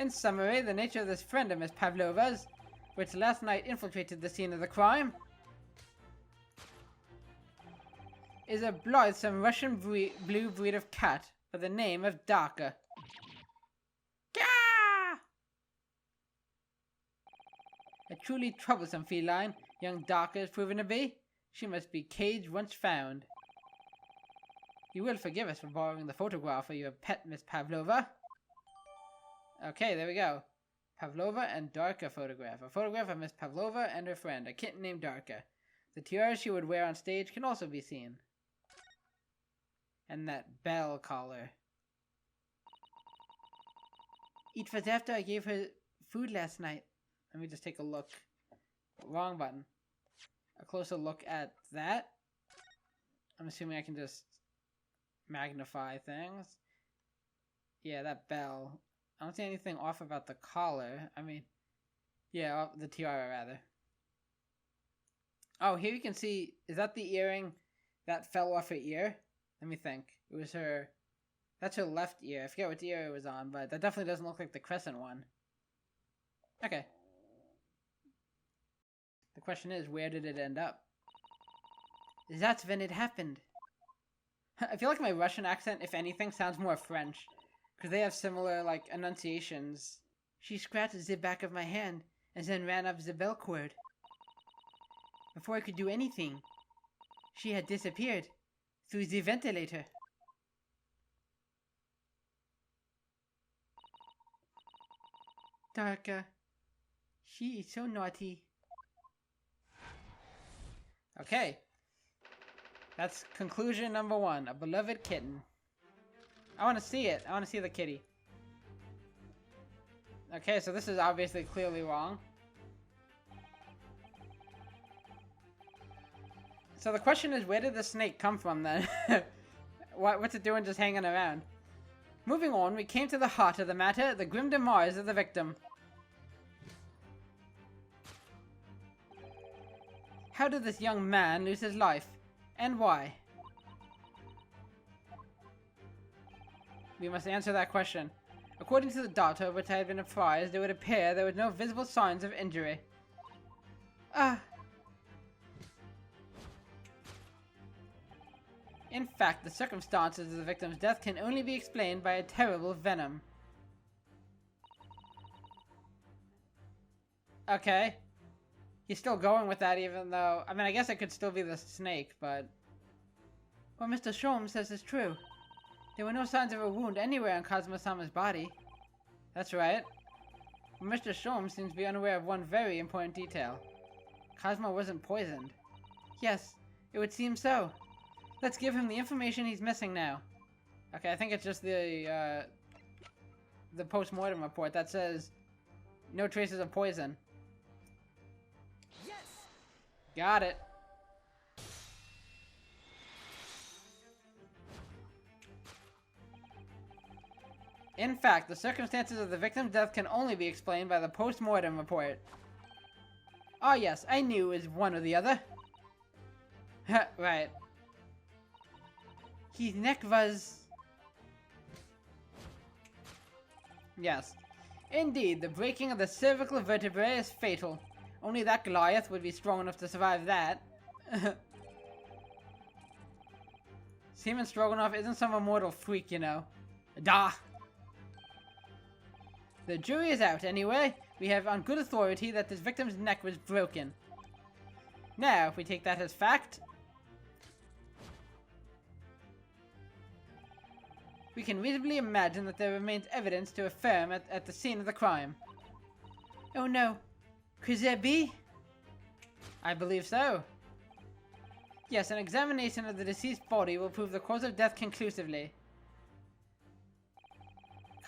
In summary, the nature of this friend of Miss Pavlova's, which last night infiltrated the scene of the crime, is a blithesome Russian blue breed of cat by the name of Darka. Gah! A truly troublesome feline young Darka is proven to be. She must be caged once found. You will forgive us for borrowing the photograph of your pet, Miss Pavlova. Okay, there we go. Pavlova and Darka photograph. A photograph of Miss Pavlova and her friend, a kitten named Darka. The tiara she would wear on stage can also be seen. And that bell collar. It was after I gave her food last night. Let me just take a look. Wrong button. A closer look at that. I'm assuming I can just magnify things. Yeah, that bell. I don't see anything off about the collar. I mean, yeah, the tiara rather. Oh, here you can see, is that the earring that fell off her ear? Let me think. It was her, that's her left ear. I forget what ear it was on, but that definitely doesn't look like the crescent one. Okay. The question is, where did it end up? That's when it happened. I feel like my Russian accent, if anything, sounds more French. Because they have similar, like, enunciations. She scratched the back of my hand, and then ran up the bell cord. Before I could do anything, she had disappeared through the ventilator. Darka. She is so naughty. Okay. That's conclusion number 1. A beloved kitten. I want to see it. I want to see the kitty. Okay, so this is obviously clearly wrong. So the question is, where did the snake come from then? What's it doing just hanging around? Moving on, we came to the heart of the matter, the grim demise of the victim. How did this young man lose his life? And why? We must answer that question. According to the doctor of which I had been apprised, it would appear there were no visible signs of injury. In fact, the circumstances of the victim's death can only be explained by a terrible venom. Okay. He's still going with that even though... I mean, I guess it could still be the snake, but... What Mr. Sholmes says is true. There were no signs of a wound anywhere on Kazuma-sama's body. That's right. But Mr. Sholmes seems to be unaware of one very important detail. Kazuma wasn't poisoned. Yes, it would seem so. Let's give him the information he's missing now. Okay, I think it's just the post-mortem report that says no traces of poison. Yes! Got it. In fact, the circumstances of the victim's death can only be explained by the post-mortem report. Oh yes, I knew it was one or the other. Right. His neck was... Yes. Indeed, the breaking of the cervical vertebrae is fatal. Only that Goliath would be strong enough to survive that. Seaman Stroganoff isn't some immortal freak, you know. Da! The jury is out anyway. We have on good authority that this victim's neck was broken. Now, if we take that as fact, we can reasonably imagine that there remains evidence to affirm at the scene of the crime. Oh no. Could there be? I believe so. Yes, an examination of the deceased body will prove the cause of death conclusively.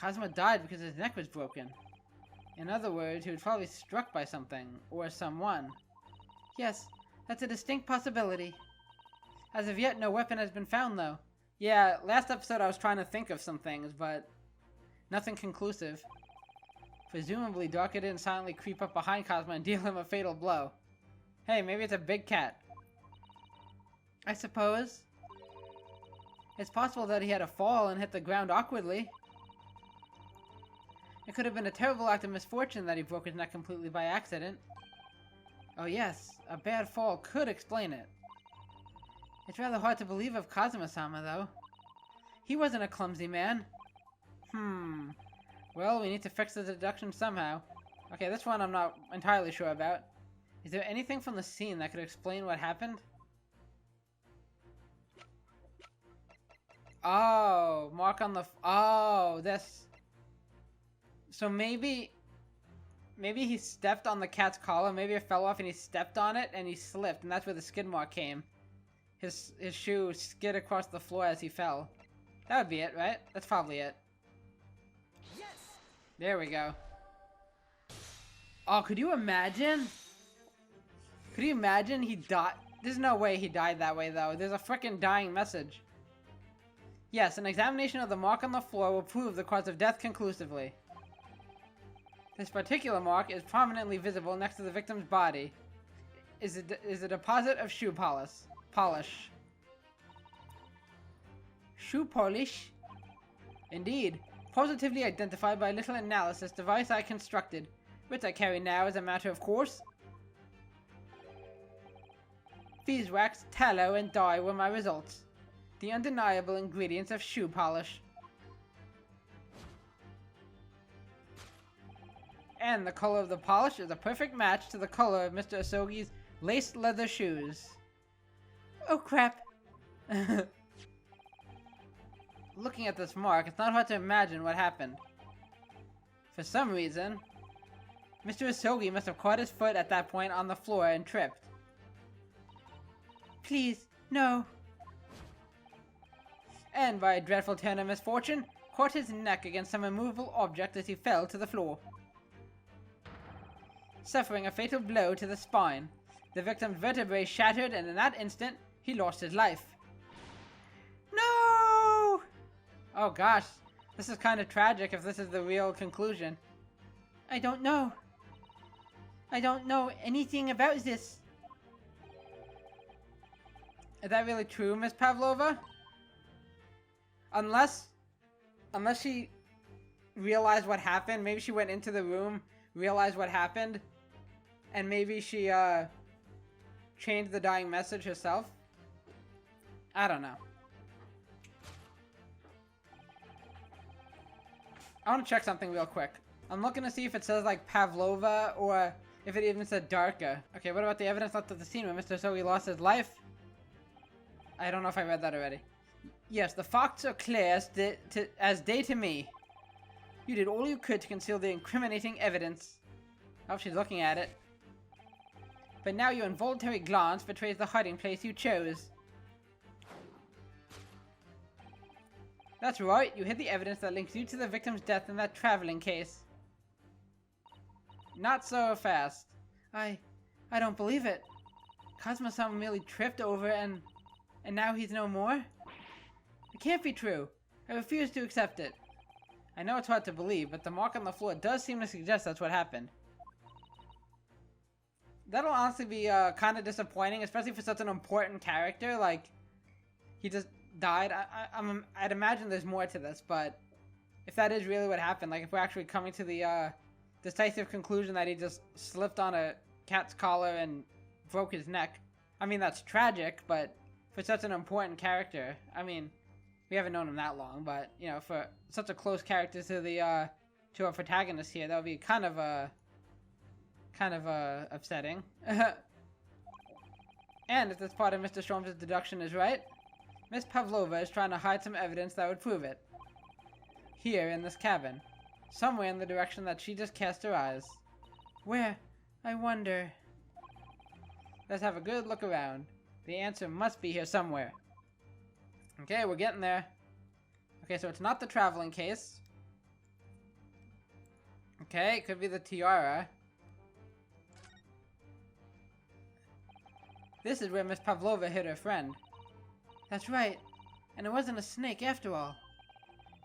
Kazuma died because his neck was broken. In other words, he was probably struck by something, or someone. Yes, that's a distinct possibility. As of yet, no weapon has been found, though. Yeah, last episode I was trying to think of some things, but nothing conclusive. Presumably, Darka didn't silently creep up behind Kazuma and deal him a fatal blow. Hey, maybe it's a big cat. I suppose. It's possible that he had a fall and hit the ground awkwardly. It could have been a terrible act of misfortune that he broke his neck completely by accident. Oh yes, a bad fall could explain it. It's rather hard to believe of Kazuma-sama, though. He wasn't a clumsy man. Well, we need to fix the deduction somehow. Okay, this one I'm not entirely sure about. Is there anything from the scene that could explain what happened? Oh, mark on the... Oh, this... So maybe he stepped on the cat's collar, maybe it fell off and he stepped on it and he slipped, and that's where the skid mark came. His shoe skid across the floor as he fell. That would be it, right? That's probably it. Yes! There we go. Oh, could you imagine? Could you imagine he died? There's no way he died that way, though. There's a frickin' dying message. Yes, an examination of the mark on the floor will prove the cause of death conclusively. This particular mark is prominently visible next to the victim's body. Is a deposit of shoe polish. Shoe polish? Indeed. Positively identified by a little analysis device I constructed, which I carry now as a matter of course. Beeswax, tallow, and dye were my results. The undeniable ingredients of shoe polish. And the color of the polish is a perfect match to the color of Mr. Asogi's laced leather shoes. Oh crap. Looking at this mark, it's not hard to imagine what happened. For some reason, Mr. Asogi must have caught his foot at that point on the floor and tripped. Please, no. And by a dreadful turn of misfortune, caught his neck against some immovable object as he fell to the floor. Suffering a fatal blow to the spine, the victim's vertebrae shattered, and in that instant, he lost his life. No! Oh gosh, this is kind of tragic if this is the real conclusion. I don't know. I don't know anything about this. Is that really true, Miss Pavlova? Unless she realized what happened, maybe she went into the room, realized what happened, and maybe she changed the dying message herself. I don't know. I want to check something real quick. I'm looking to see if it says like Pavlova or if it even said Darka. Okay, what about the evidence left at the scene where Mr. Asogi lost his life? I don't know if I read that already. Yes, the facts are clear as day to me. You did all you could to conceal the incriminating evidence. Oh, she's looking at it. But now your involuntary glance betrays the hiding place you chose. That's right, you hid the evidence that links you to the victim's death in that traveling case. Not so fast. I don't believe it. Kazuma-sama merely tripped over and now he's no more? It can't be true. I refuse to accept it. I know it's hard to believe, but the mark on the floor does seem to suggest that's what happened. That'll honestly be kind of disappointing, especially for such an important character. Like, he just died. I'd imagine there's more to this, but if that is really what happened, like if we're actually coming to the decisive conclusion that he just slipped on a cat's collar and broke his neck, I mean, that's tragic, but for such an important character, I mean, we haven't known him that long, but, you know, for such a close character to our protagonist here, that would be kind of upsetting. And if this part of Mr. Storm's deduction is right, Miss Pavlova is trying to hide some evidence that would prove it. Here, in this cabin. Somewhere in the direction that she just cast her eyes. Where? I wonder. Let's have a good look around. The answer must be here somewhere. Okay, we're getting there. Okay, so it's not the traveling case. Okay, it could be the tiara. This is where Miss Pavlova hid her friend. That's right. And it wasn't a snake after all.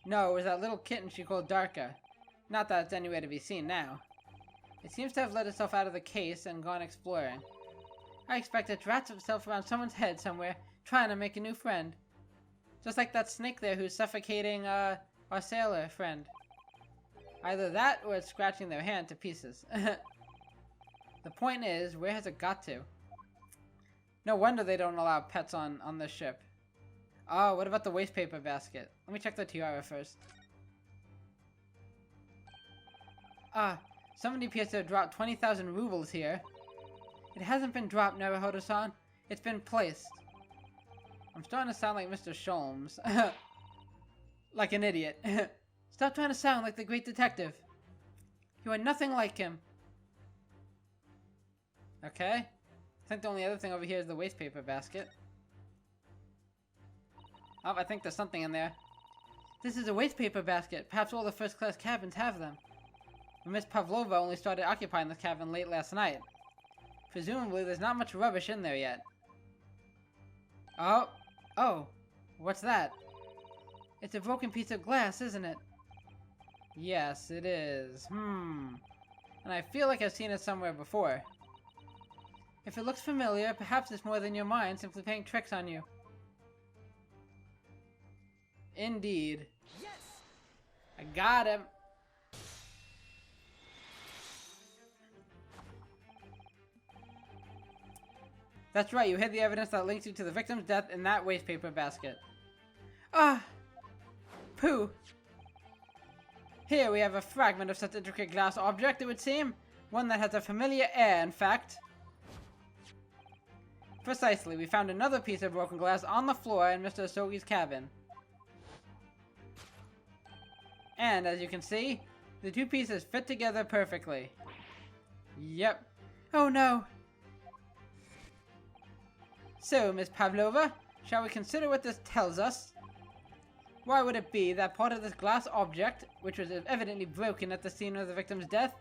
No, it was that little kitten she called Darka. Not that it's anywhere to be seen now. It seems to have let itself out of the case and gone exploring. I expect it wraps itself around someone's head somewhere, trying to make a new friend. Just like that snake there who's suffocating our sailor friend. Either that or it's scratching their hand to pieces. The point is, where has it got to? No wonder they don't allow pets on this ship. Oh, what about the waste paper basket? Let me check the tiara first. Ah, somebody appears to have dropped 20,000 rubles here. It hasn't been dropped, Naruhodo-san. It's been placed. I'm starting to sound like Mr. Sholmes. Like an idiot. Stop trying to sound like the great detective. You are nothing like him. Okay. I think the only other thing over here is the waste paper basket. Oh, I think there's something in there. This is a waste paper basket. Perhaps all the first-class cabins have them. But Miss Pavlova only started occupying this cabin late last night. Presumably, there's not much rubbish in there yet. Oh, what's that? It's a broken piece of glass, isn't it? Yes, it is. And I feel like I've seen it somewhere before. If it looks familiar, perhaps it's more than your mind simply playing tricks on you. Indeed. Yes! I got him. That's right, you hid the evidence that links you to the victim's death in that waste paper basket. Ah! Pooh! Here we have a fragment of such intricate glass object, it would seem. One that has a familiar air, in fact. Precisely, we found another piece of broken glass on the floor in Mr. Asogi's cabin. And, as you can see, the two pieces fit together perfectly. Yep. Oh no! So, Miss Pavlova, shall we consider what this tells us? Why would it be that part of this glass object, which was evidently broken at the scene of the victim's death,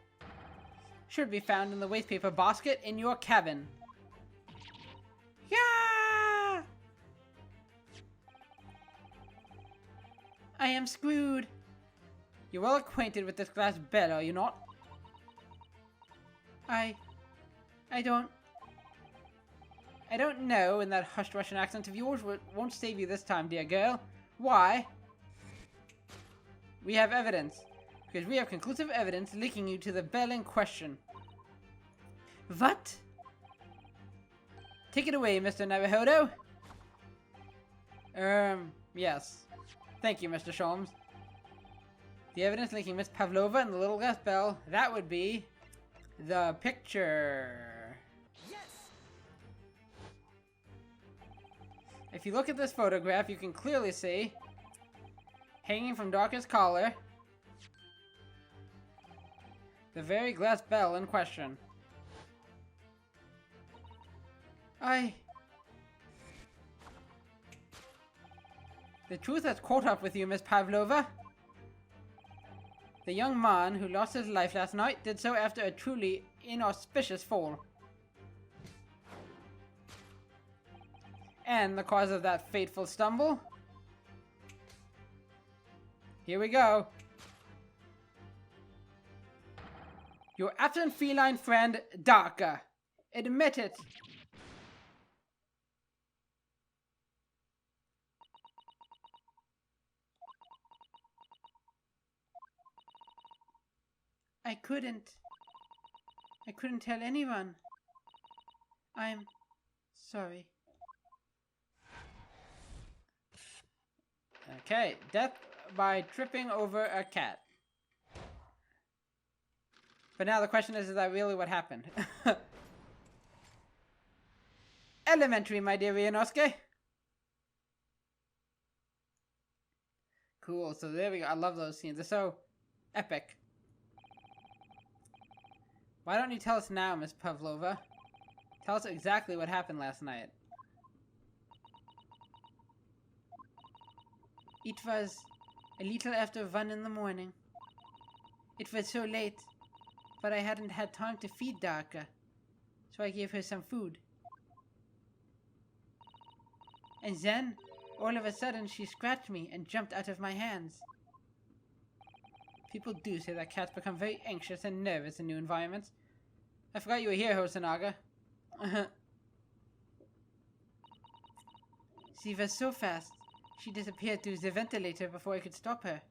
should be found in the waste paper basket in your cabin? Yeah! I am screwed. You're well acquainted with this glass bell, are you not? I don't know, and that hushed Russian accent of yours won't save you this time, dear girl. Why? We have evidence. Because we have conclusive evidence linking you to the bell in question. What? Take it away, Mr. Naruhodo. Yes. Thank you, Mr. Sholmes. The evidence linking Miss Pavlova and the little glass bell, that would be the picture. Yes! If you look at this photograph, you can clearly see, hanging from Darker's collar, the very glass bell in question. The truth has caught up with you, Miss Pavlova. The young man who lost his life last night did so after a truly inauspicious fall. And the cause of that fateful stumble? Here we go. Your absent feline friend, Darker. Admit it. I couldn't tell anyone. I'm sorry. Okay, death by tripping over a cat. But now the question is that really what happened? Elementary, my dear Ryunosuke. Cool, so there we go. I love those scenes. They're so epic. Why don't you tell us now, Miss Pavlova? Tell us exactly what happened last night. It was a little after 1 in the morning. It was so late, but I hadn't had time to feed Darker, so I gave her some food. And then, all of a sudden, she scratched me and jumped out of my hands. People do say that cats become very anxious and nervous in new environments. I forgot you were here, Hosonaga. She was so fast. She disappeared through the ventilator before I could stop her.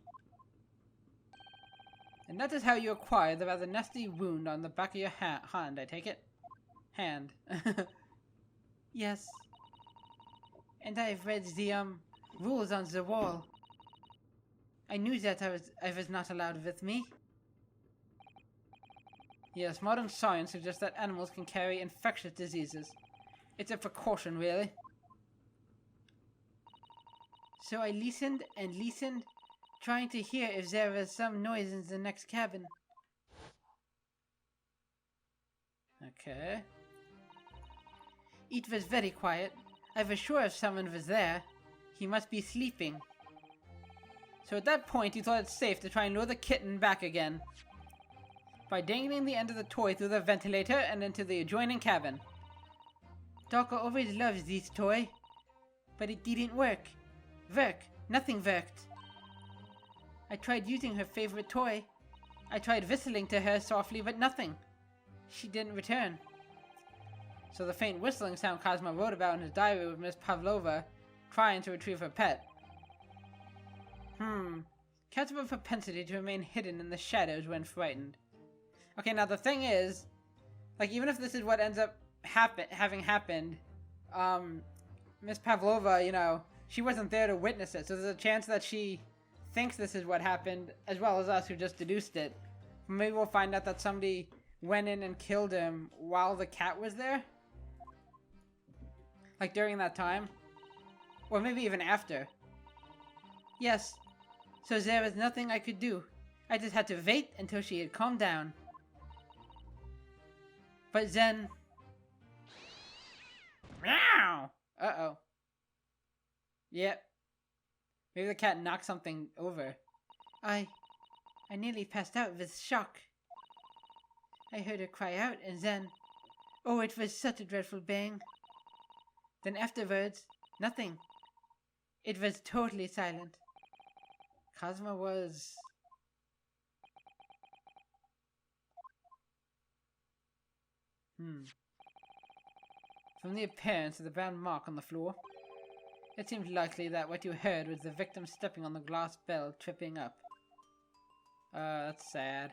And that is how you acquire the rather nasty wound on the back of your hand, I take it? Hand. Yes. And I've read the, rules on the wall. I knew that I was not allowed with me. Yes, modern science suggests that animals can carry infectious diseases. It's a precaution, really. So I listened and listened, trying to hear if there was some noise in the next cabin. Okay. It was very quiet. I was sure if someone was there, he must be sleeping. So at that point, you thought it safe to try and lure the kitten back again by dangling the end of the toy through the ventilator and into the adjoining cabin. Doka always loves this toy, but it didn't work. Nothing worked. I tried using her favorite toy. I tried whistling to her softly, but nothing. She didn't return. So the faint whistling sound Cosmo wrote about in his diary with Miss Pavlova trying to retrieve her pet. Cats have a propensity to remain hidden in the shadows when frightened. Okay, now the thing is, like, even if this is what ends up having happened, Miss Pavlova, you know, she wasn't there to witness it, so there's a chance that she thinks this is what happened, as well as us who just deduced it. Maybe we'll find out that somebody went in and killed him while the cat was there? Like, during that time? Or maybe even after. Yes. So there was nothing I could do. I just had to wait until she had calmed down. But then... Meow! Uh-oh. Yep. Maybe the cat knocked something over. I nearly passed out with shock. I heard her cry out, and then... Oh, it was such a dreadful bang. Then afterwards, nothing. It was totally silent. Cosmo was... From the appearance of the brown mark on the floor, it seems likely that what you heard was the victim stepping on the glass bell, tripping up. That's sad.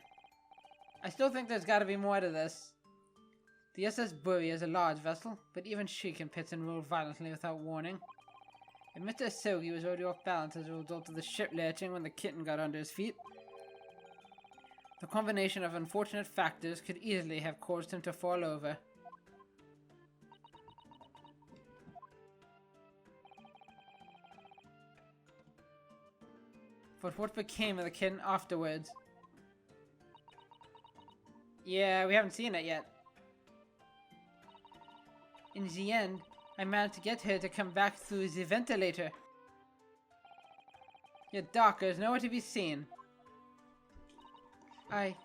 I still think there's gotta be more to this. The SS Bury is a large vessel, but even she can pitch and roll violently without warning. And Mr. Sogi was already off balance as a result of the ship lurching when the kitten got under his feet. The combination of unfortunate factors could easily have caused him to fall over. But what became of the kitten afterwards? Yeah, we haven't seen it yet. In the end, I managed to get her to come back through the ventilator. Your Doka is nowhere to be seen. I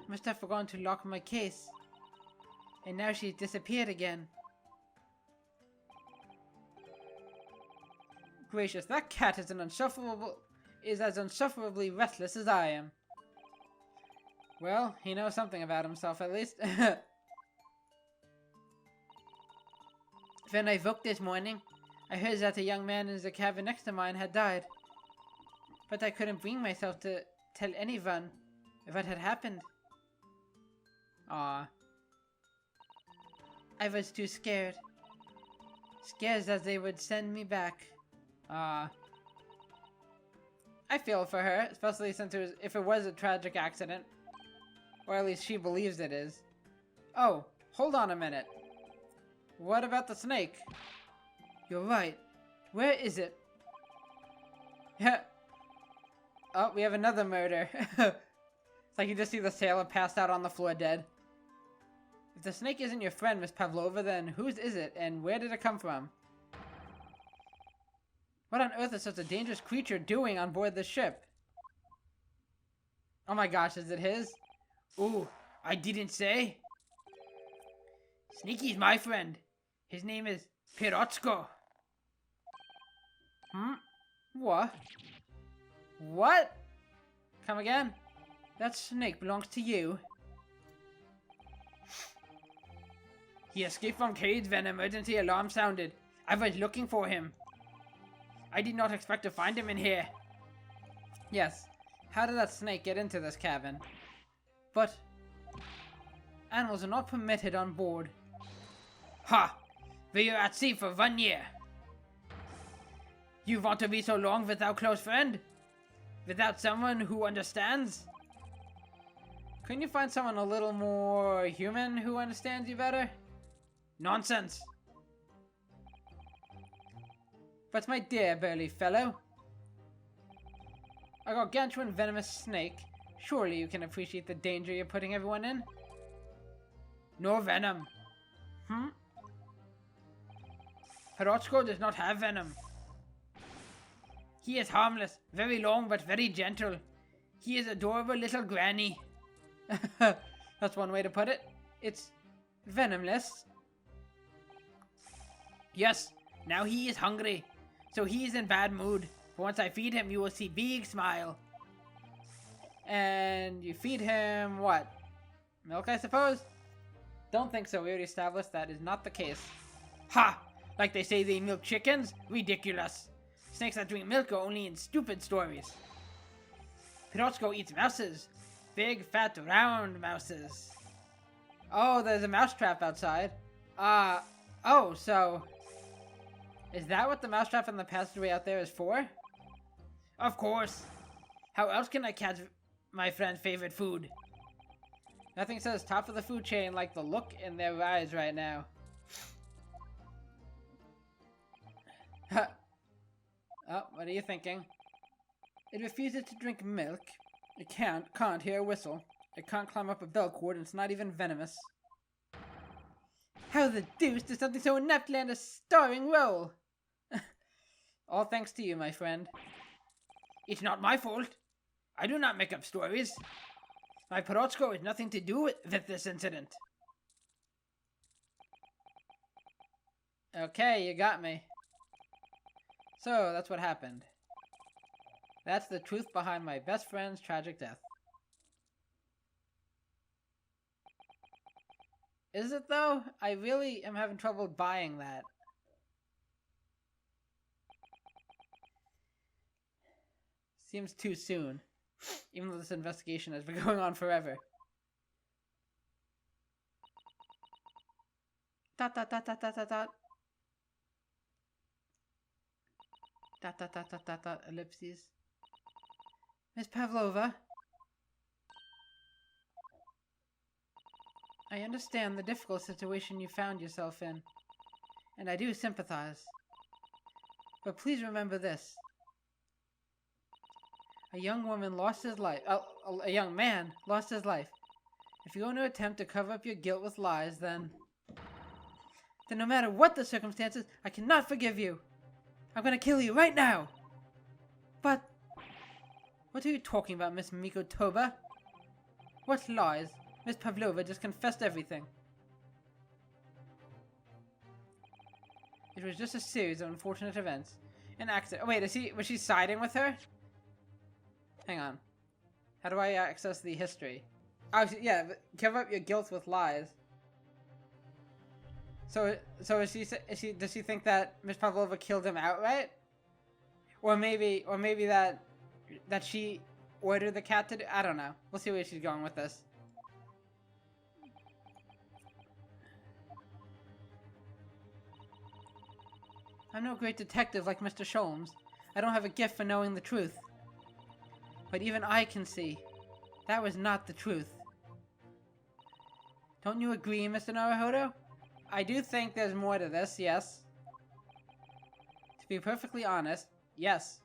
must have forgotten to lock my case. And now she's disappeared again. Gracious, that cat is as insufferably restless as I am. Well, he knows something about himself at least. When I woke this morning, I heard that a young man in the cabin next to mine had died. But I couldn't bring myself to tell anyone what had happened. Ah. I was too scared. Scared that they would send me back. Ah. I feel for her, especially since if it was a tragic accident. Or at least she believes it is. Oh, hold on a minute. What about the snake? You're right. Where is it? Yeah. Oh, we have another murder. It's like you just see the sailor passed out on the floor dead. If the snake isn't your friend, Miss Pavlova, then whose is it, and where did it come from? What on earth is such a dangerous creature doing on board the ship? Oh my gosh, is it his? Ooh, I didn't say. Sneaky's my friend. His name is Pirotsko. What? What? Come again? That snake belongs to you. He escaped from cage when emergency alarm sounded. I was looking for him. I did not expect to find him in here. Yes. How did that snake get into this cabin? But animals are not permitted on board. Ha! We are at sea for 1 year. You want to be so long without close friend? Without someone who understands? Couldn't you find someone a little more human who understands you better? Nonsense. But my dear burly fellow, a gargantuan venomous snake, surely you can appreciate the danger you're putting everyone in? No venom. Hirotsuko does not have venom. He is harmless, very long but very gentle. He is adorable little granny. That's one way to put it. It's venomless. Yes, now he is hungry. So he is in bad mood. But once I feed him, you will see big smile. And you feed him what? Milk, I suppose? Don't think so. We already established that is not the case. Ha! Like they say they milk chickens? Ridiculous. Snakes that drink milk are only in stupid stories. Hirotsuko eats mouses. Big, fat, round mouses. Oh, there's a mousetrap outside. Oh, so... is that what the mousetrap in the passageway out there is for? Of course. How else can I catch my friend's favorite food? Nothing says top of the food chain like the look in their eyes right now. Oh, what are you thinking? It refuses to drink milk. It can't hear a whistle. It can't climb up a bell cord, and it's not even venomous. How the deuce does something so inept land a starring role? All thanks to you, my friend. It's not my fault. I do not make up stories. My Hirotsuko has nothing to do with this incident. Okay, you got me. So, that's what happened. That's the truth behind my best friend's tragic death. Is it though? I really am having trouble buying that. Seems too soon. Even though this investigation has been going on forever. Dot dot dot dot dot dot dot. Dot dot dot dot dot dot ellipses. Miss Pavlova? I understand the difficult situation you found yourself in, and I do sympathize. But please remember this. A young man lost his life. If you're going to attempt to cover up your guilt with lies, then no matter what the circumstances, I cannot forgive you. I'm going to kill you right now. But what are you talking about, Miss Mikotoba? What lies? Miss Pavlova just confessed everything. It was just a series of unfortunate events. An accident. Oh, wait, was she siding with her? Hang on. How do I access the history? Oh, yeah, cover up your guilt with lies. So does she think that Miss Pavlova killed him outright? Or maybe that she ordered the cat to do, I don't know. We'll see where she's going with this. I'm no great detective like Mr. Sholmes. I don't have a gift for knowing the truth. But even I can see that was not the truth. Don't you agree, Mr. Naruhodo? I do think there's more to this, yes. To be perfectly honest, yes.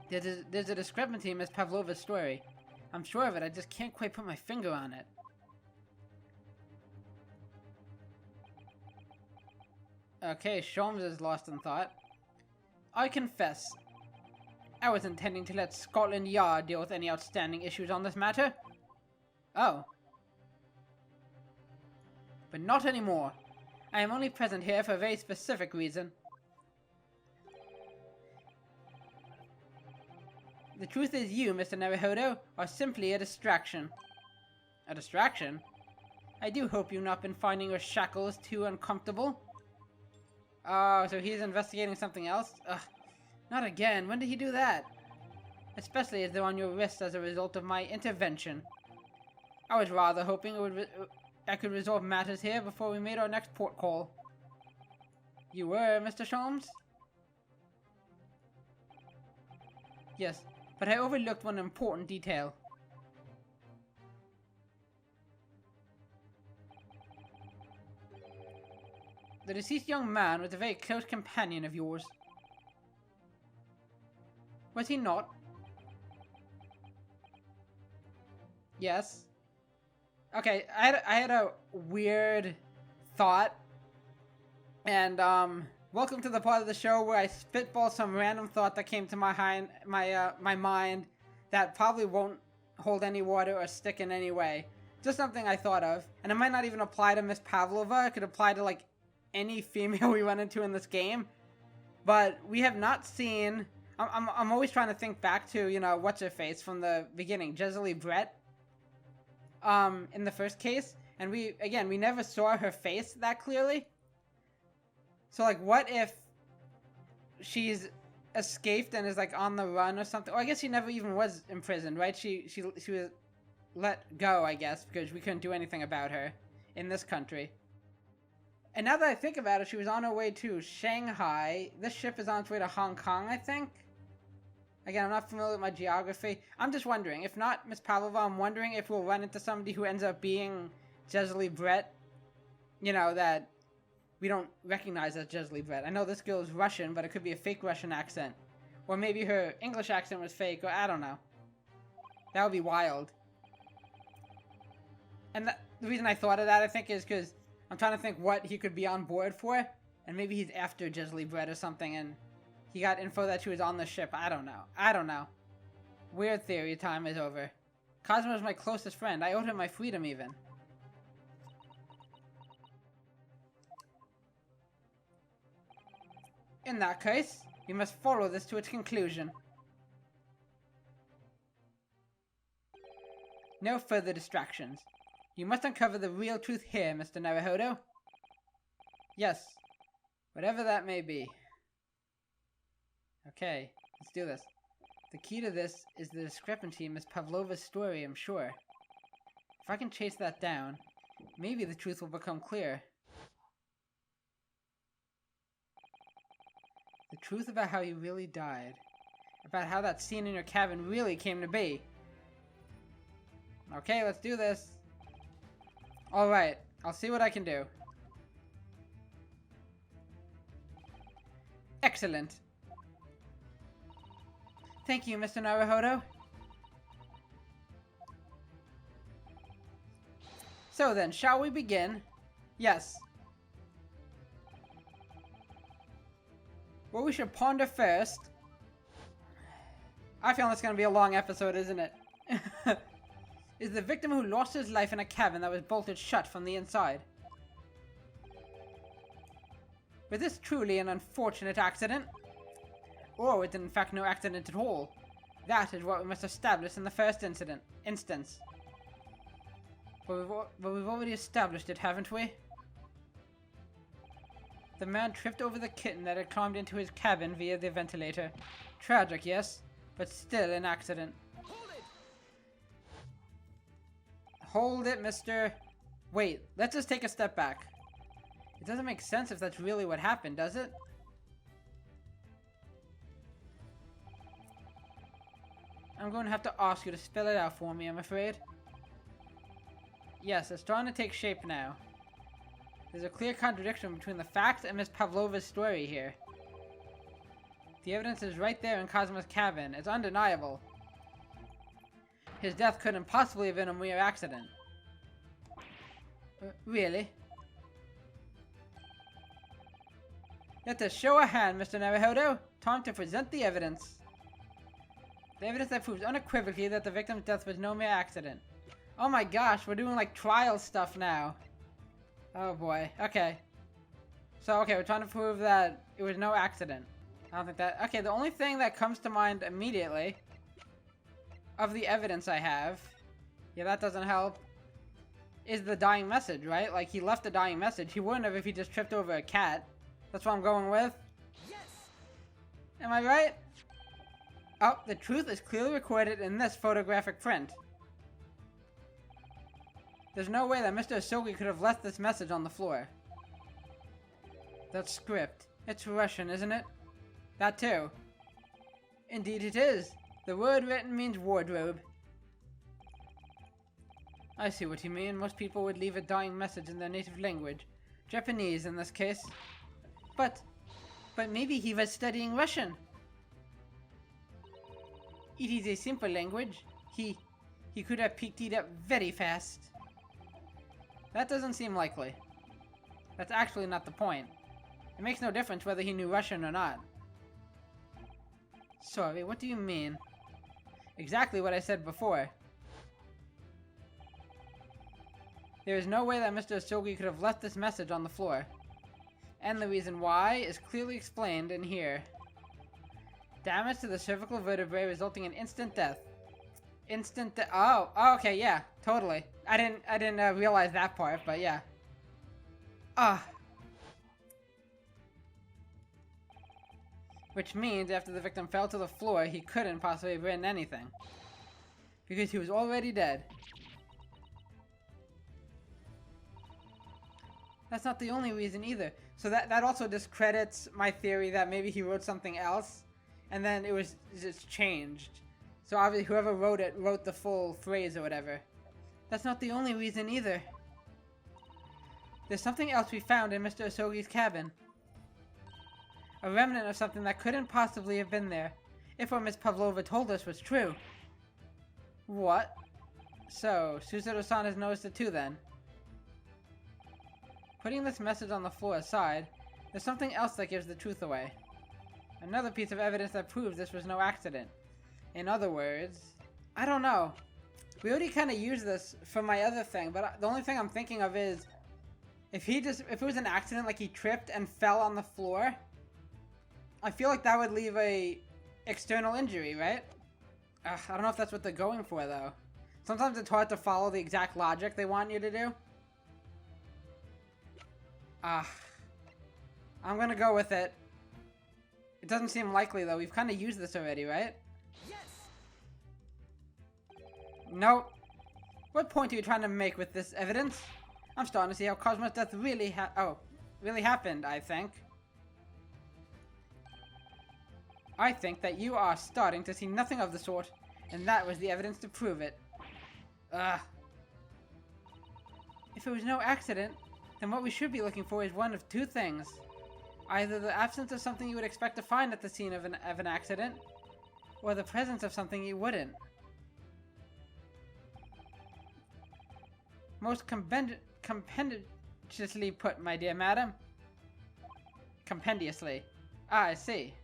There's a discrepancy in Miss Pavlova's story. I'm sure of it, I just can't quite put my finger on it. Okay, Sholmes is lost in thought. I confess, I was intending to let Scotland Yard deal with any outstanding issues on this matter. Oh. But not anymore. I am only present here for a very specific reason. The truth is you, Mr. Naruhodo, are simply a distraction. A distraction? I do hope you've not been finding your shackles too uncomfortable. Oh, so he's investigating something else? Ugh. Not again. When did he do that? especially as they're on your wrists as a result of my intervention. I was rather hoping I could resolve matters here before we made our next port call. You were, Mr. Sholmes? Yes, but I overlooked one important detail. The deceased young man was a very close companion of yours. Was he not? Yes. Okay, I had a weird thought. And, welcome to the part of the show where I spitball some random thought that came to my mind that probably won't hold any water or stick in any way. Just something I thought of. And it might not even apply to Miss Pavlova. It could apply to, like, any female we run into in this game. But we have not seen... I'm always trying to think back to, you know, what's-her-face from the beginning. Jesselie Brett. In the first case. And we never saw her face that clearly. So, like, what if she's escaped and is, like, on the run or something? Or I guess she never even was imprisoned, right? She was let go, I guess, because we couldn't do anything about her in this country. And now that I think about it, she was on her way to Shanghai. This ship is on its way to Hong Kong, I think. Again, I'm not familiar with my geography. I'm just wondering. If not Miss Pavlova, I'm wondering if we'll run into somebody who ends up being Jesselie Brett. You know, that... we don't recognize as Jesselie Brett. I know this girl is Russian, but it could be a fake Russian accent. Or maybe her English accent was fake, or I don't know. That would be wild. And the reason I thought of that, I think, is because I'm trying to think what he could be on board for. And maybe he's after Jesselie Brett or something, and he got info that she was on the ship. I don't know. Weird theory time is over. Cosmo is my closest friend. I owed him my freedom, even. In that case, we must follow this to its conclusion. No further distractions. You must uncover the real truth here, Mr. Naruhodo. Yes, whatever that may be. Okay, let's do this. The key to this is the discrepancy in Miss Pavlova's story, I'm sure. If I can chase that down, maybe the truth will become clear. The truth about how you really died. About how that scene in your cabin really came to be. Okay, let's do this. Alright, I'll see what I can do. Excellent. Thank you, Mr. Naruhodo. So then, shall we begin? Yes. What we should ponder first... I feel it's going to be a long episode, isn't it? Is the victim who lost his life in a cabin that was bolted shut from the inside. Was this truly an unfortunate accident? Or was it in fact no accident at all? That is what we must establish in the first instance. But we've already established it, haven't we? The man tripped over the kitten that had climbed into his cabin via the ventilator. Tragic, yes, but still an accident. Hold it, mister. Wait, let's just take a step back. It doesn't make sense if that's really what happened, does it? I'm going to have to ask you to spell it out for me, I'm afraid. Yes, it's starting to take shape now. There's a clear contradiction between the facts and Miss Pavlova's story here. The evidence is right there in Cosmo's cabin. It's undeniable. His death couldn't possibly have been a mere accident. Really? Let us show a hand, Mr. Naruhodo. Time to present the evidence. The evidence that proves unequivocally that the victim's death was no mere accident. Oh my gosh, we're doing like trial stuff now. Oh boy, okay. So, okay, we're trying to prove that it was no accident. I don't think that... Okay, the only thing that comes to mind immediately of the evidence I have, yeah, that doesn't help, is the dying message, right? Like, he left a dying message. He wouldn't have if he just tripped over a cat. That's what I'm going with. Yes! Am I right? Oh, the truth is clearly recorded in this photographic print. There's no way that Mr. Asogi could have left this message on the floor. That script. It's Russian, isn't it? That too. Indeed it is. The word written means wardrobe. I see what you mean. Most people would leave a dying message in their native language. Japanese in this case. But maybe he was studying Russian. It is a simple language. He could have picked it up very fast. That doesn't seem likely. That's actually not the point. It makes no difference whether he knew Russian or not. Sorry, what do you mean? Exactly what I said before. There is no way that Mr. Asogi could have left this message on the floor. And the reason why is clearly explained in here. Damage to the cervical vertebrae resulting in instant death. Oh, okay, yeah, totally. I didn't realize that part, but yeah. Which means after the victim fell to the floor, he couldn't possibly have written anything. Because he was already dead. That's not the only reason either. So that also discredits my theory that maybe he wrote something else, and then it was just changed. So obviously whoever wrote it wrote the full phrase or whatever. That's not the only reason either. There's something else we found in Mr. Asogi's cabin. A remnant of something that couldn't possibly have been there, if what Miss Pavlova told us was true. What? So, Suzero-san has noticed it too then. Putting this message on the floor aside, there's something else that gives the truth away. Another piece of evidence that proves this was no accident. In other words, I don't know. We already kind of used this for my other thing, but the only thing I'm thinking of is if it was an accident, like he tripped and fell on the floor, I feel like that would leave a external injury, right? I don't know if that's what they're going for though. Sometimes it's hard to follow the exact logic they want you to do. I'm gonna go with it. It doesn't seem likely though. We've kind of used this already, right? Yes. Nope. What point are you trying to make with this evidence? I'm starting to see how Cosmo's death really happened, I think. I think that you are starting to see nothing of the sort, and that was the evidence to prove it. If it was no accident, then what we should be looking for is one of two things. Either the absence of something you would expect to find at the scene of an accident, or the presence of something you wouldn't. Most compendiously put, my dear madam. Compendiously. I see.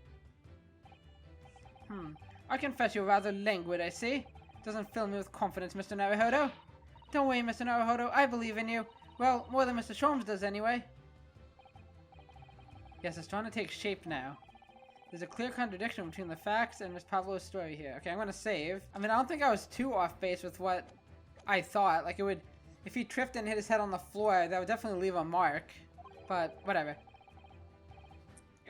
I confess you're rather languid, I see. Doesn't fill me with confidence, Mr. Naruhodo. Don't worry, Mr. Naruhodo, I believe in you. Well, more than Mr. Sholmes does anyway. Yes, it's trying to take shape now. There's a clear contradiction between the facts and Miss Pavlova's story here. Okay, I'm gonna save. I mean, I don't think I was too off base with what I thought. Like, it would... If he tripped and hit his head on the floor, that would definitely leave a mark. But, whatever.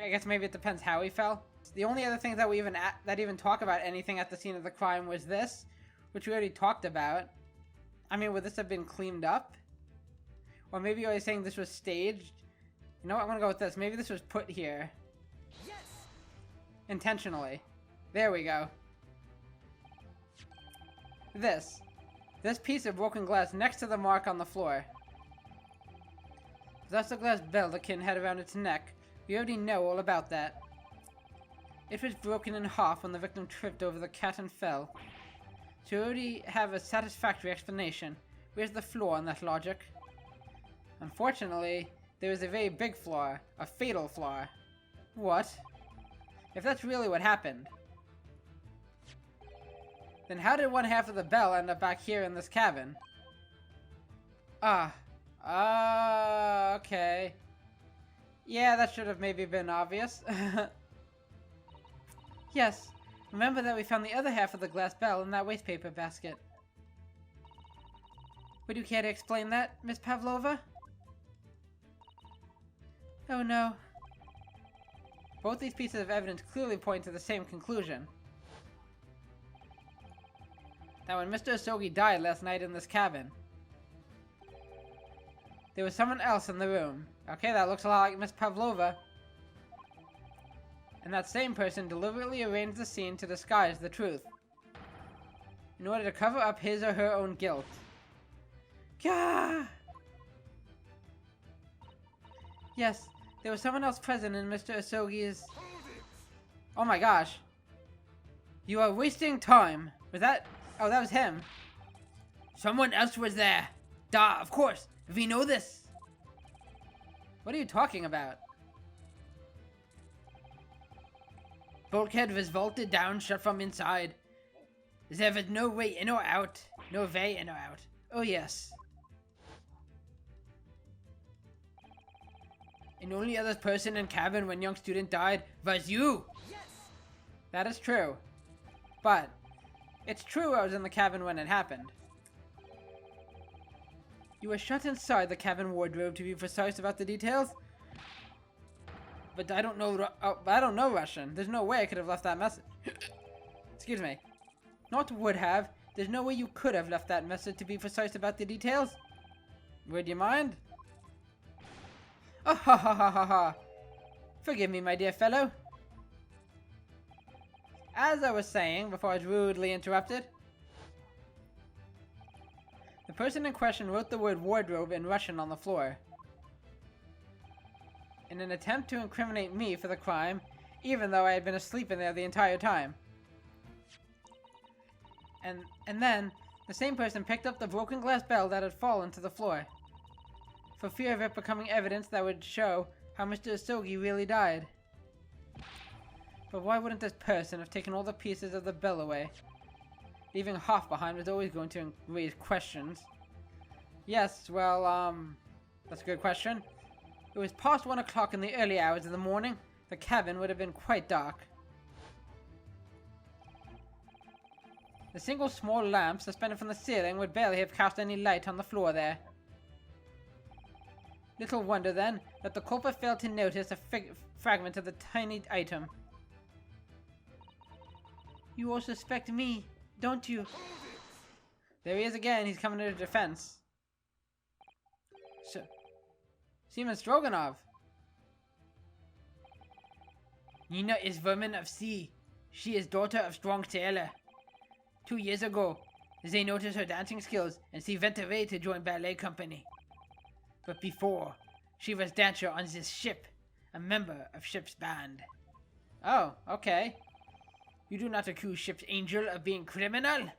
I guess maybe it depends how he fell. The only other thing that we even talk about anything at the scene of the crime was this, which we already talked about. I mean, would this have been cleaned up? Or maybe I was saying this was staged. You know what? I'm gonna go with this. Maybe this was put here. Yes! Intentionally. There we go. This piece of broken glass next to the mark on the floor. That's the glass bell the kitten had around its neck. We already know all about that. It was broken in half when the victim tripped over the cat and fell. So we already have a satisfactory explanation. Where's the flaw in that logic? Unfortunately, there is a very big flaw. A fatal flaw. What? If that's really what happened, then how did one half of the bell end up back here in this cabin? Okay. Yeah, that should have maybe been obvious. Yes, remember that we found the other half of the glass bell in that wastepaper basket. Would you care to explain that, Miss Pavlova? Oh no. Both these pieces of evidence clearly point to the same conclusion. that when Mr. Asogi died last night in this cabin, there was someone else in the room. Okay, that looks a lot like Miss Pavlova. And that same person deliberately arranged the scene to disguise the truth, in order to cover up his or her own guilt. Gah! Yes, there was someone else present in Mr. Asogi's... Oh my gosh. You are wasting time. Was that... Oh, that was him. Someone else was there. Duh, of course. We know this. What are you talking about? Bulkhead was vaulted down, shut from inside. There was no way in or out. No way in or out. Oh yes. And only other person in cabin when young student died was you. Yes. That is true. But it's true I was in the cabin when it happened. You were shut inside the cabin wardrobe, to be precise about the details. But I don't know. I don't know Russian. There's no way I could have left that message. Excuse me. Not would have. There's no way you could have left that message, to be precise about the details. Would you mind? Oh, ha ha ha ha ha. Forgive me, my dear fellow. As I was saying before I was rudely interrupted, the person in question wrote the word wardrobe in Russian on the floor, in an attempt to incriminate me for the crime, even though I had been asleep in there the entire time. And then, the same person picked up the broken glass bell that had fallen to the floor, for fear of it becoming evidence that would show how Mr. Asogi really died. But why wouldn't this person have taken all the pieces of the bell away? Leaving half behind was always going to raise questions. Yes, well, that's a good question. It was past 1 o'clock in the early hours of the morning. The cabin would have been quite dark. The single small lamp suspended from the ceiling would barely have cast any light on the floor there. Little wonder, then, that the culprit failed to notice a fragment of the tiny item. You all suspect me, don't you? There he is again. He's coming to defense. So, Seaman Stroganov. Nina is woman of sea. She is daughter of strong sailor. 2 years ago, they noticed her dancing skills and she went away to join ballet company. But before, she was dancer on this ship, a member of ship's band. Oh, okay. You do not accuse ship's angel of being criminal?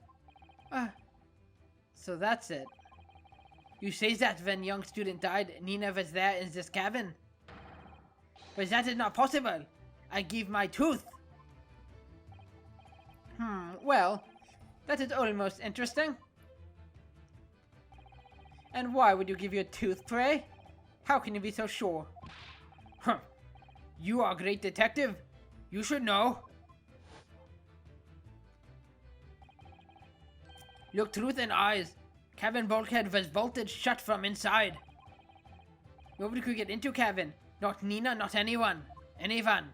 So that's it. You say that when young student died, Nina was there in this cabin? But that is not possible. I give my tooth. Well, that is almost interesting. And why would you give your tooth, pray? How can you be so sure? You are a great detective. You should know. Look truth in eyes. Cabin bulkhead was bolted shut from inside. Nobody could get into cabin. Not Nina, not anyone. Anyone.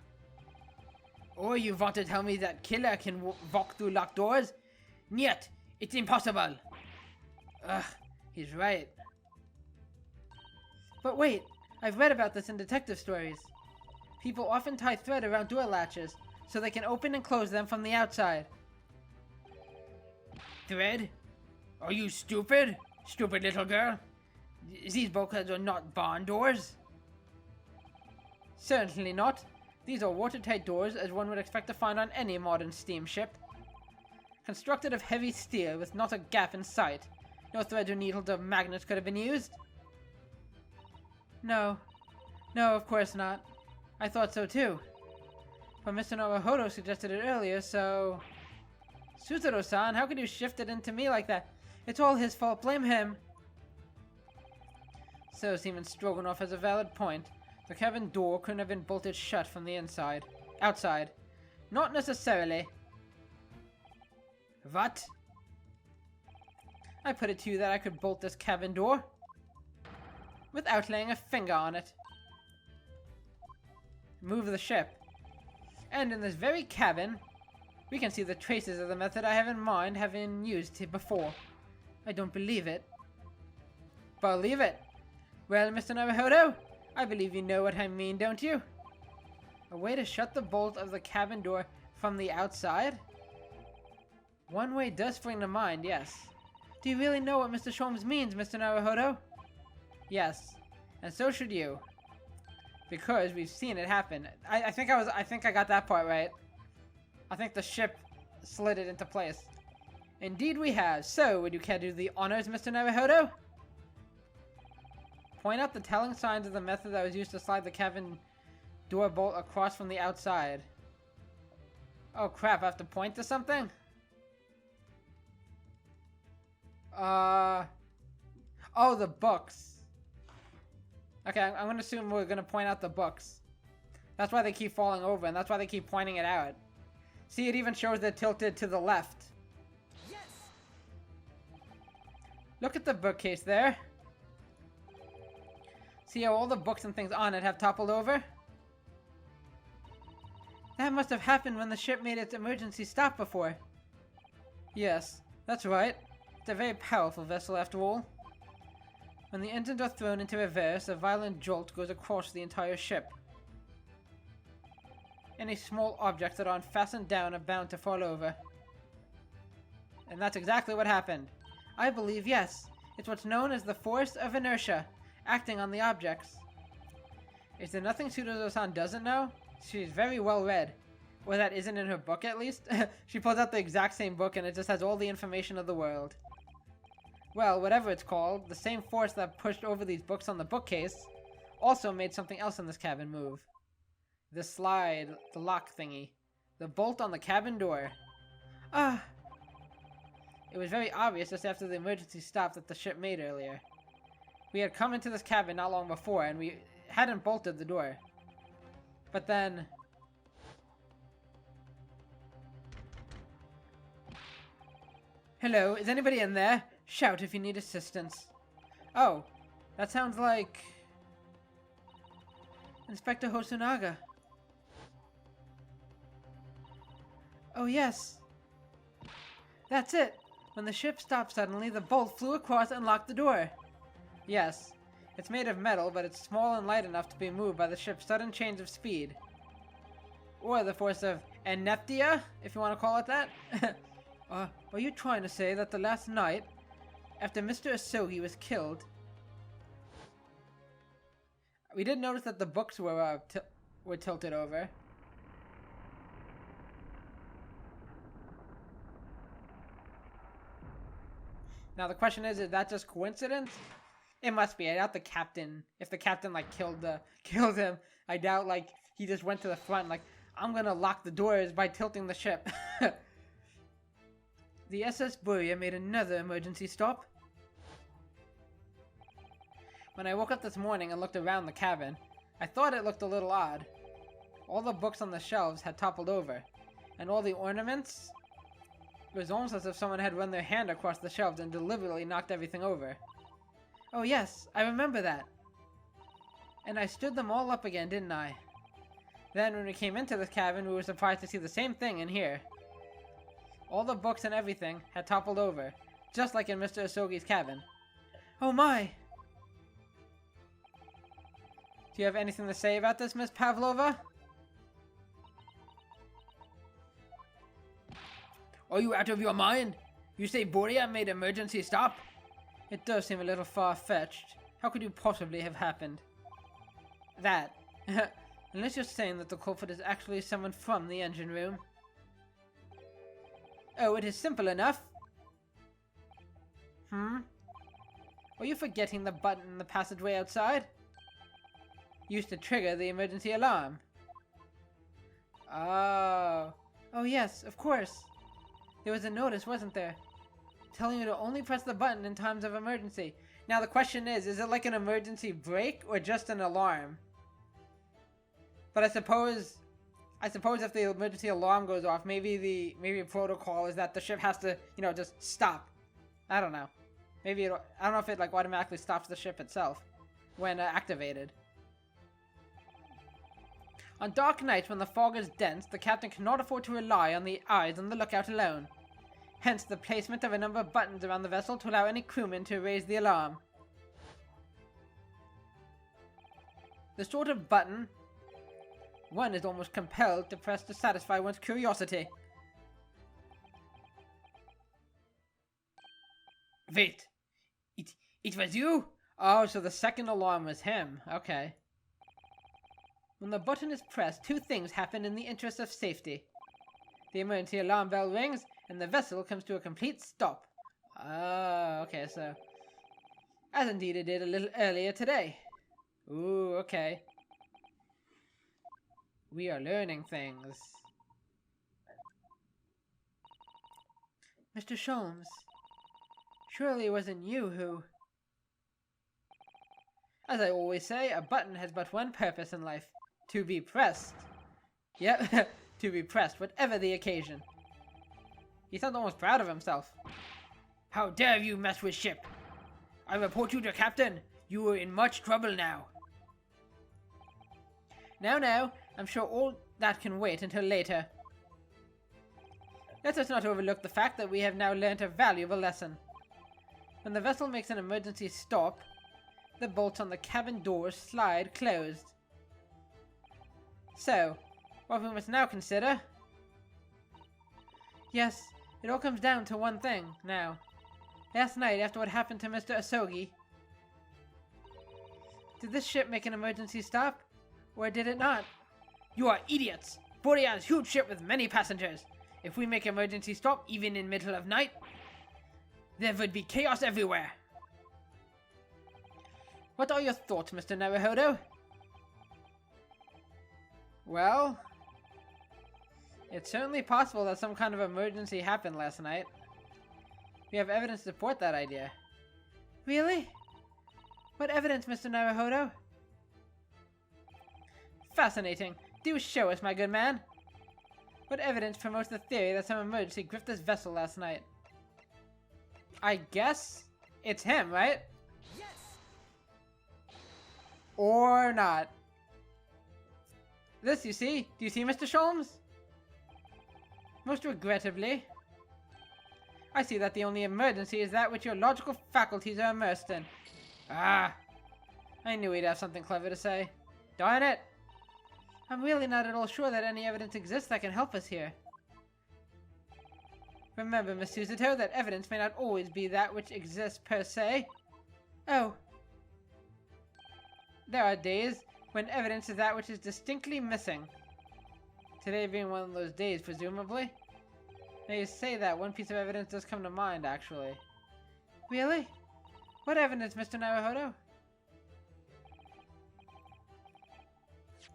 Or you want to tell me that killer can walk through locked doors? Niet, it's impossible. Ugh, he's right. But wait, I've read about this in detective stories. People often tie thread around door latches so they can open and close them from the outside. Thread? Are you stupid? Stupid little girl? These bulkheads are not barn doors. Certainly not. These are watertight doors, as one would expect to find on any modern steamship. Constructed of heavy steel with not a gap in sight. No threads or needles or magnets could have been used. No. No, of course not. I thought so too. But Mr. Naruhodo suggested it earlier, so... Suzuro-san, how could you shift it into me like that? It's all his fault. Blame him. So, Seaman Stroganoff has a valid point. The cabin door couldn't have been bolted shut from the inside. Outside. Not necessarily. What? I put it to you that I could bolt this cabin door without laying a finger on it. Move the ship. And in this very cabin, We can see the traces of the method I have in mind having used it before. I don't believe it. Believe it? Well, Mr. Naruhodo, I believe you know what I mean, don't you? A way to shut the bolt of the cabin door from the outside? One way does spring to mind, yes. Do you really know what Mr. Sholmes means, Mr. Naruhodo? Yes, and so should you. Because we've seen it happen. I think I got that part right. I think the ship slid it into place. Indeed we have. So, would you care to do the honors, Mr. Naruhodo? Point out the telling signs of the method that was used to slide the cabin door bolt across from the outside. Oh crap, I have to point to something? Oh, the books. Okay, I'm gonna assume we're gonna point out the books. That's why they keep falling over, and that's why they keep pointing it out. See, it even shows they're tilted to the left. Yes! Look at the bookcase there. See how all the books and things on it have toppled over? That must have happened when the ship made its emergency stop before. Yes, that's right. It's a very powerful vessel after all. When the engines are thrown into reverse, a violent jolt goes across the entire ship. Any small objects that aren't fastened down are bound to fall over. And that's exactly what happened. I believe, yes. It's what's known as the force of inertia, acting on the objects. Is there nothing Tsuruzo-san doesn't know? She's very well read. Or that isn't in her book, at least. She pulls out the exact same book and it just has all the information of the world. Well, whatever it's called, the same force that pushed over these books on the bookcase also made something else in this cabin move. The slide, the lock thingy. The bolt on the cabin door. Ah! It was very obvious just after the emergency stop that the ship made earlier. We had come into this cabin not long before and we hadn't bolted the door. But then... Hello, is anybody in there? Shout if you need assistance. Oh, that sounds like... Inspector Hosonaga. Oh yes. That's it. When the ship stopped suddenly, the bolt flew across and locked the door. Yes. It's made of metal, but it's small and light enough to be moved by the ship's sudden change of speed. Or the force of inertia, if you want to call it that. Are you trying to say that the last night, after Mr. Asogi was killed... We did notice that the books were tilted over. Now the question is that just coincidence? It must be. I doubt the captain, if the captain like killed him, I doubt like he just went to the front like, I'm gonna lock the doors by tilting the ship. The SS Buria made another emergency stop. When I woke up this morning and looked around the cabin, I thought it looked a little odd. All the books on the shelves had toppled over, and all the ornaments... It was almost as if someone had run their hand across the shelves and deliberately knocked everything over. Oh yes, I remember that. And I stood them all up again, didn't I? Then when we came into the cabin, we were surprised to see the same thing in here. All the books and everything had toppled over, just like in Mr. Asogi's cabin. Oh my! Do you have anything to say about this, Miss Pavlova? Are you out of your mind? You say Buria made emergency stop? It does seem a little far-fetched. How could you possibly have happened? That. Unless you're saying that the culprit is actually someone from the engine room. Oh, it is simple enough. Are you forgetting the button in the passageway outside? Used to trigger the emergency alarm. Oh. Oh yes, of course. There was a notice, wasn't there? Telling you to only press the button in times of emergency. Now the question is it like an emergency brake or just an alarm? But I suppose if the emergency alarm goes off, maybe protocol is that the ship has to, just stop. I don't know. I don't know if it like automatically stops the ship itself when activated. On dark nights when the fog is dense, the captain cannot afford to rely on the eyes on the lookout alone. Hence the placement of a number of buttons around the vessel to allow any crewman to raise the alarm. The sort of button one is almost compelled to press to satisfy one's curiosity. Wait, it was you? Oh, so the second alarm was him. Okay. When the button is pressed, two things happen in the interest of safety. The emergency alarm bell rings, and the vessel comes to a complete stop. Oh, okay, so... as indeed it did a little earlier today. Ooh, okay. We are learning things. Mr. Sholmes, surely it wasn't you who... As I always say, a button has but one purpose in life. To be pressed. Yep, to be pressed, whatever the occasion. He sounds almost proud of himself. How dare you mess with ship? I report you to Captain. You are in much trouble now. Now, I'm sure all that can wait until later. Let us not overlook the fact that we have now learnt a valuable lesson. When the vessel makes an emergency stop, the bolts on the cabin doors slide closed. So, what we must now consider... Yes, it all comes down to one thing, now. Last night, after what happened to Mr. Asogi, did this ship make an emergency stop, or did it not? You are idiots! Boreas huge ship with many passengers. If we make emergency stop, even in middle of night, there would be chaos everywhere. What are your thoughts, Mr. Naruhodo? Well, it's certainly possible that some kind of emergency happened last night. We have evidence to support that idea. Really? What evidence, Mr. Naruhodo? Fascinating. Do show us, my good man. What evidence promotes the theory that some emergency gripped this vessel last night? I guess it's him, right? Yes! Or not. This, you see? Do you see, Mr. Sholmes? Most regrettably, I see that the only emergency is that which your logical faculties are immersed in. Ah, I knew he'd have something clever to say. Darn it! I'm really not at all sure that any evidence exists that can help us here. Remember, Miss Suzuto, that evidence may not always be that which exists per se. Oh. There are days when evidence is that which is distinctly missing. Today being one of those days, presumably. Now you say that, one piece of evidence does come to mind, actually. Really? What evidence, Mr. Naruhodo?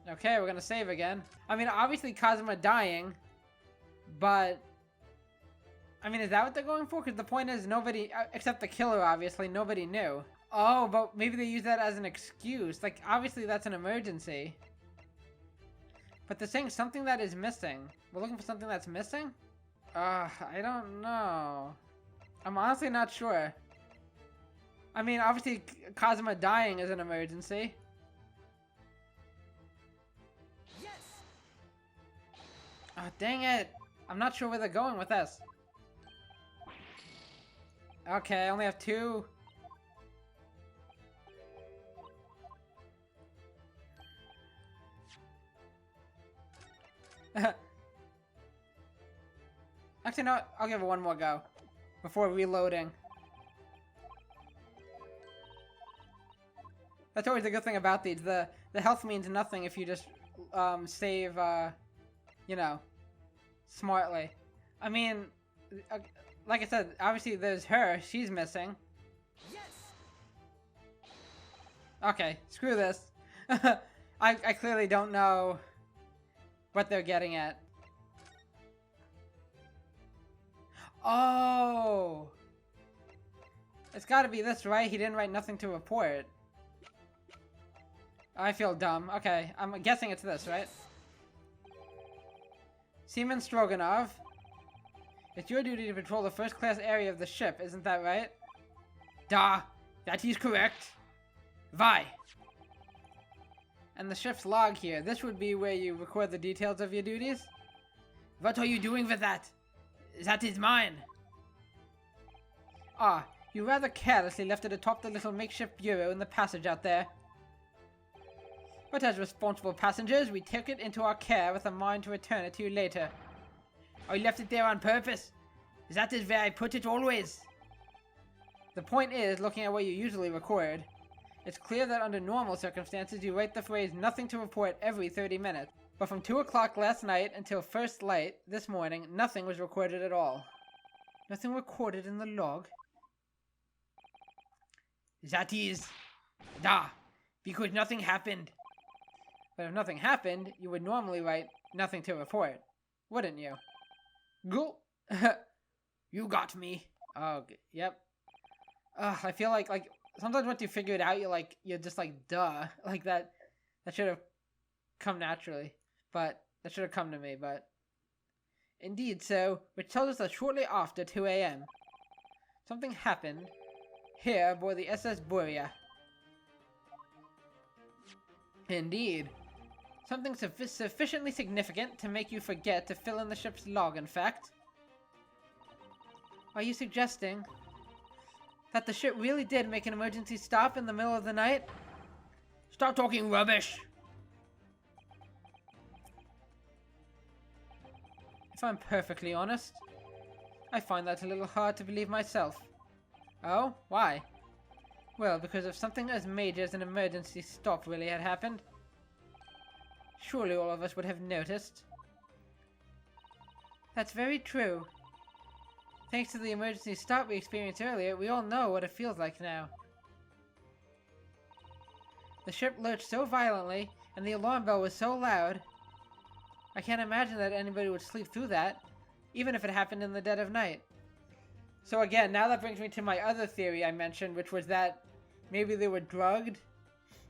Okay, we're gonna save again. I mean, obviously Kazuma dying, but... I mean, is that what they're going for? Because the point is, nobody, except the killer, obviously, nobody knew. Oh, but maybe they use that as an excuse. Like, obviously that's an emergency. But they're saying something that is missing. We're looking for something that's missing? I don't know. I'm honestly not sure. I mean, obviously Kazuma dying is an emergency. Yes! Oh, dang it. I'm not sure where they're going with this. Okay, I only have two. Actually, no, I'll give it one more go before reloading. That's always the good thing about these. The health means nothing if you just save, you know, smartly. I mean, like I said, obviously there's her. She's missing. Yes! Okay, screw this. I clearly don't know what they're getting at. Oh! It's gotta be this, right? He didn't write nothing to report. I feel dumb. Okay, I'm guessing it's this, right? Seaman Stroganov. It's your duty to patrol the first-class area of the ship, isn't that right? Da, that is correct. Why? And the ship's log here. This would be where you record the details of your duties. What are you doing with that? That is mine. Ah, you rather carelessly left it atop the little makeshift bureau in the passage out there. But as responsible passengers, we took it into our care with a mind to return it to you later. Oh, you left it there on purpose? That is where I put it always. The point is, looking at what you usually record, it's clear that under normal circumstances you write the phrase nothing to report every 30 minutes. But from 2 o'clock last night until first light this morning, nothing was recorded at all. Nothing recorded in the log? That is... Da! Because nothing happened. But if nothing happened, you would normally write nothing to report, wouldn't you? Go! You got me. Oh, yep. I feel like sometimes once you figure it out, you're just like, duh. Like that should have come naturally. But that should have come to me, but... Indeed so, which tells us that shortly after 2 a.m. something happened here aboard the SS Buria. Indeed. Something sufficiently significant to make you forget to fill in the ship's log, in fact. Are you suggesting that the ship really did make an emergency stop in the middle of the night? Stop talking rubbish! If I'm perfectly honest, I find that a little hard to believe myself. Oh? Why? Well, because if something as major as an emergency stop really had happened, surely all of us would have noticed. That's very true. Thanks to the emergency stop we experienced earlier, we all know what it feels like now. The ship lurched so violently, and the alarm bell was so loud, I can't imagine that anybody would sleep through that, even if it happened in the dead of night. So again, now that brings me to my other theory I mentioned, which was that maybe they were drugged.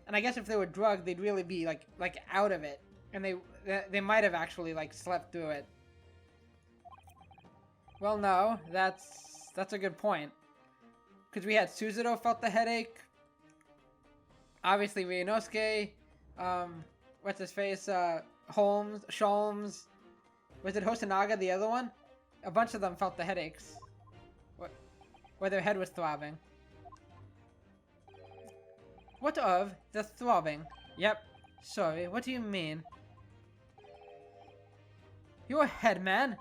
And I guess if they were drugged, they'd really be like out of it, and they might have actually slept through it. Well, no, that's a good point. Because we had Suzuto felt the headache. Obviously Ryunosuke, what's his face, Sholmes. Was it Hosonaga, the other one? A bunch of them felt the headaches. Where their head was throbbing. What of the throbbing? Yep. Sorry, what do you mean? Your head, man!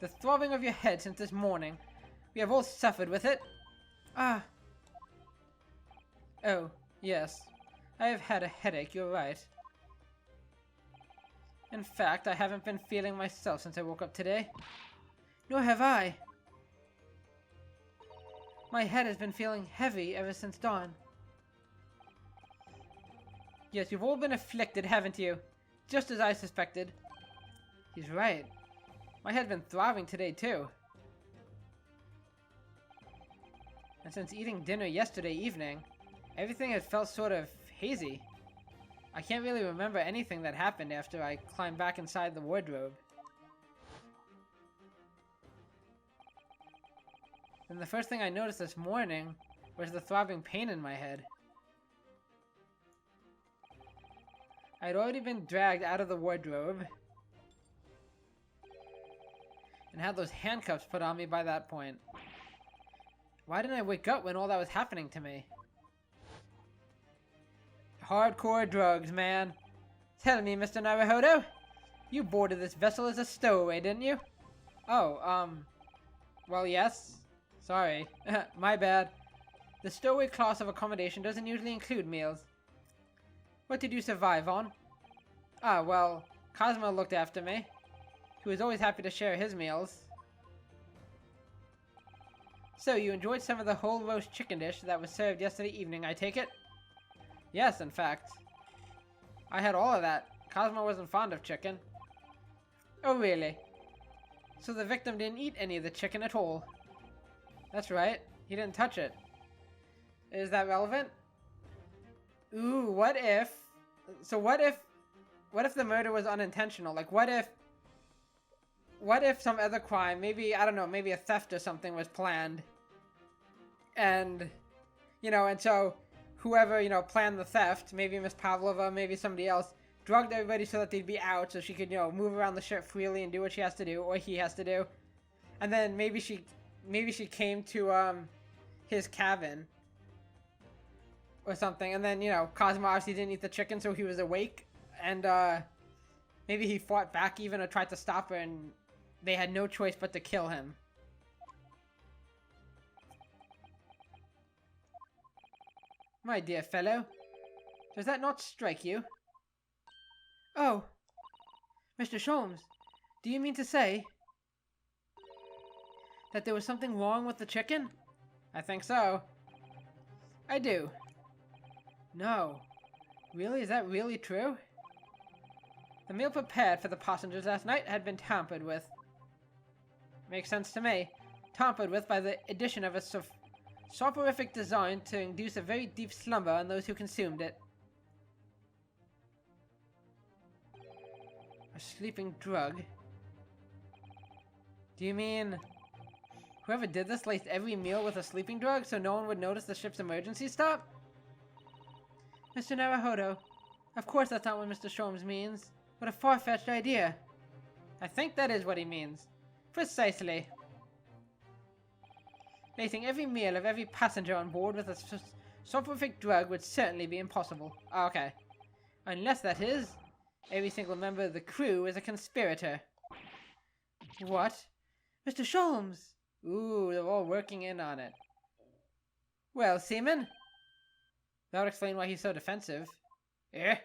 The throbbing of your head since this morning. We have all suffered with it. Ah. Oh, yes. I have had a headache, you're right. In fact, I haven't been feeling myself since I woke up today. Nor have I. My head has been feeling heavy ever since dawn. Yes, you've all been afflicted, haven't you? Just as I suspected. He's right. My head's been throbbing today, too. And since eating dinner yesterday evening, everything has felt sort of hazy. I can't really remember anything that happened after I climbed back inside the wardrobe. And the first thing I noticed this morning was the throbbing pain in my head. I had already been dragged out of the wardrobe and had those handcuffs put on me by that point. Why didn't I wake up when all that was happening to me? Hardcore drugs, man. Tell me, Mr. Naruhodo, you boarded this vessel as a stowaway, didn't you? Oh, well, yes. Sorry. My bad. The stowaway class of accommodation doesn't usually include meals. What did you survive on? Ah, well, Cosmo looked after me. He was always happy to share his meals. So, you enjoyed some of the whole roast chicken dish that was served yesterday evening, I take it? Yes, in fact. I had all of that. Cosmo wasn't fond of chicken. Oh, really? So the victim didn't eat any of the chicken at all? That's right. He didn't touch it. Is that relevant? Ooh, what if... So what if the murder was unintentional? Like, what if some other crime, maybe, I don't know, maybe a theft or something was planned? And, you know, and so whoever, you know, planned the theft, maybe Miss Pavlova, maybe somebody else, drugged everybody so that they'd be out so she could, you know, move around the ship freely and do what she has to do, or he has to do. And then maybe she came to, his cabin or something, and then, you know, Cosmo obviously didn't eat the chicken, so he was awake, and, maybe he fought back even or tried to stop her, and they had no choice but to kill him. My dear fellow, does that not strike you? Oh, Mr. Sholmes, do you mean to say that there was something wrong with the chicken? I think so. I do. No. Really? Is that really true? The meal prepared for the passengers last night had been tampered with. Makes sense to me. Tampered with by the addition of a soporific design to induce a very deep slumber on those who consumed it. A sleeping drug? Do you mean whoever did this laced every meal with a sleeping drug so no one would notice the ship's emergency stop? Mr. Naruhodo, of course that's not what Mr. Sholmes means. What a far-fetched idea. I think that is what he means. Precisely. Lacing every meal of every passenger on board with a soporific drug would certainly be impossible. Okay. Unless, that is, every single member of the crew is a conspirator. What? Mr. Sholmes! Ooh, they're all working in on it. Well, Seaman? That would explain why he's so defensive. Eh?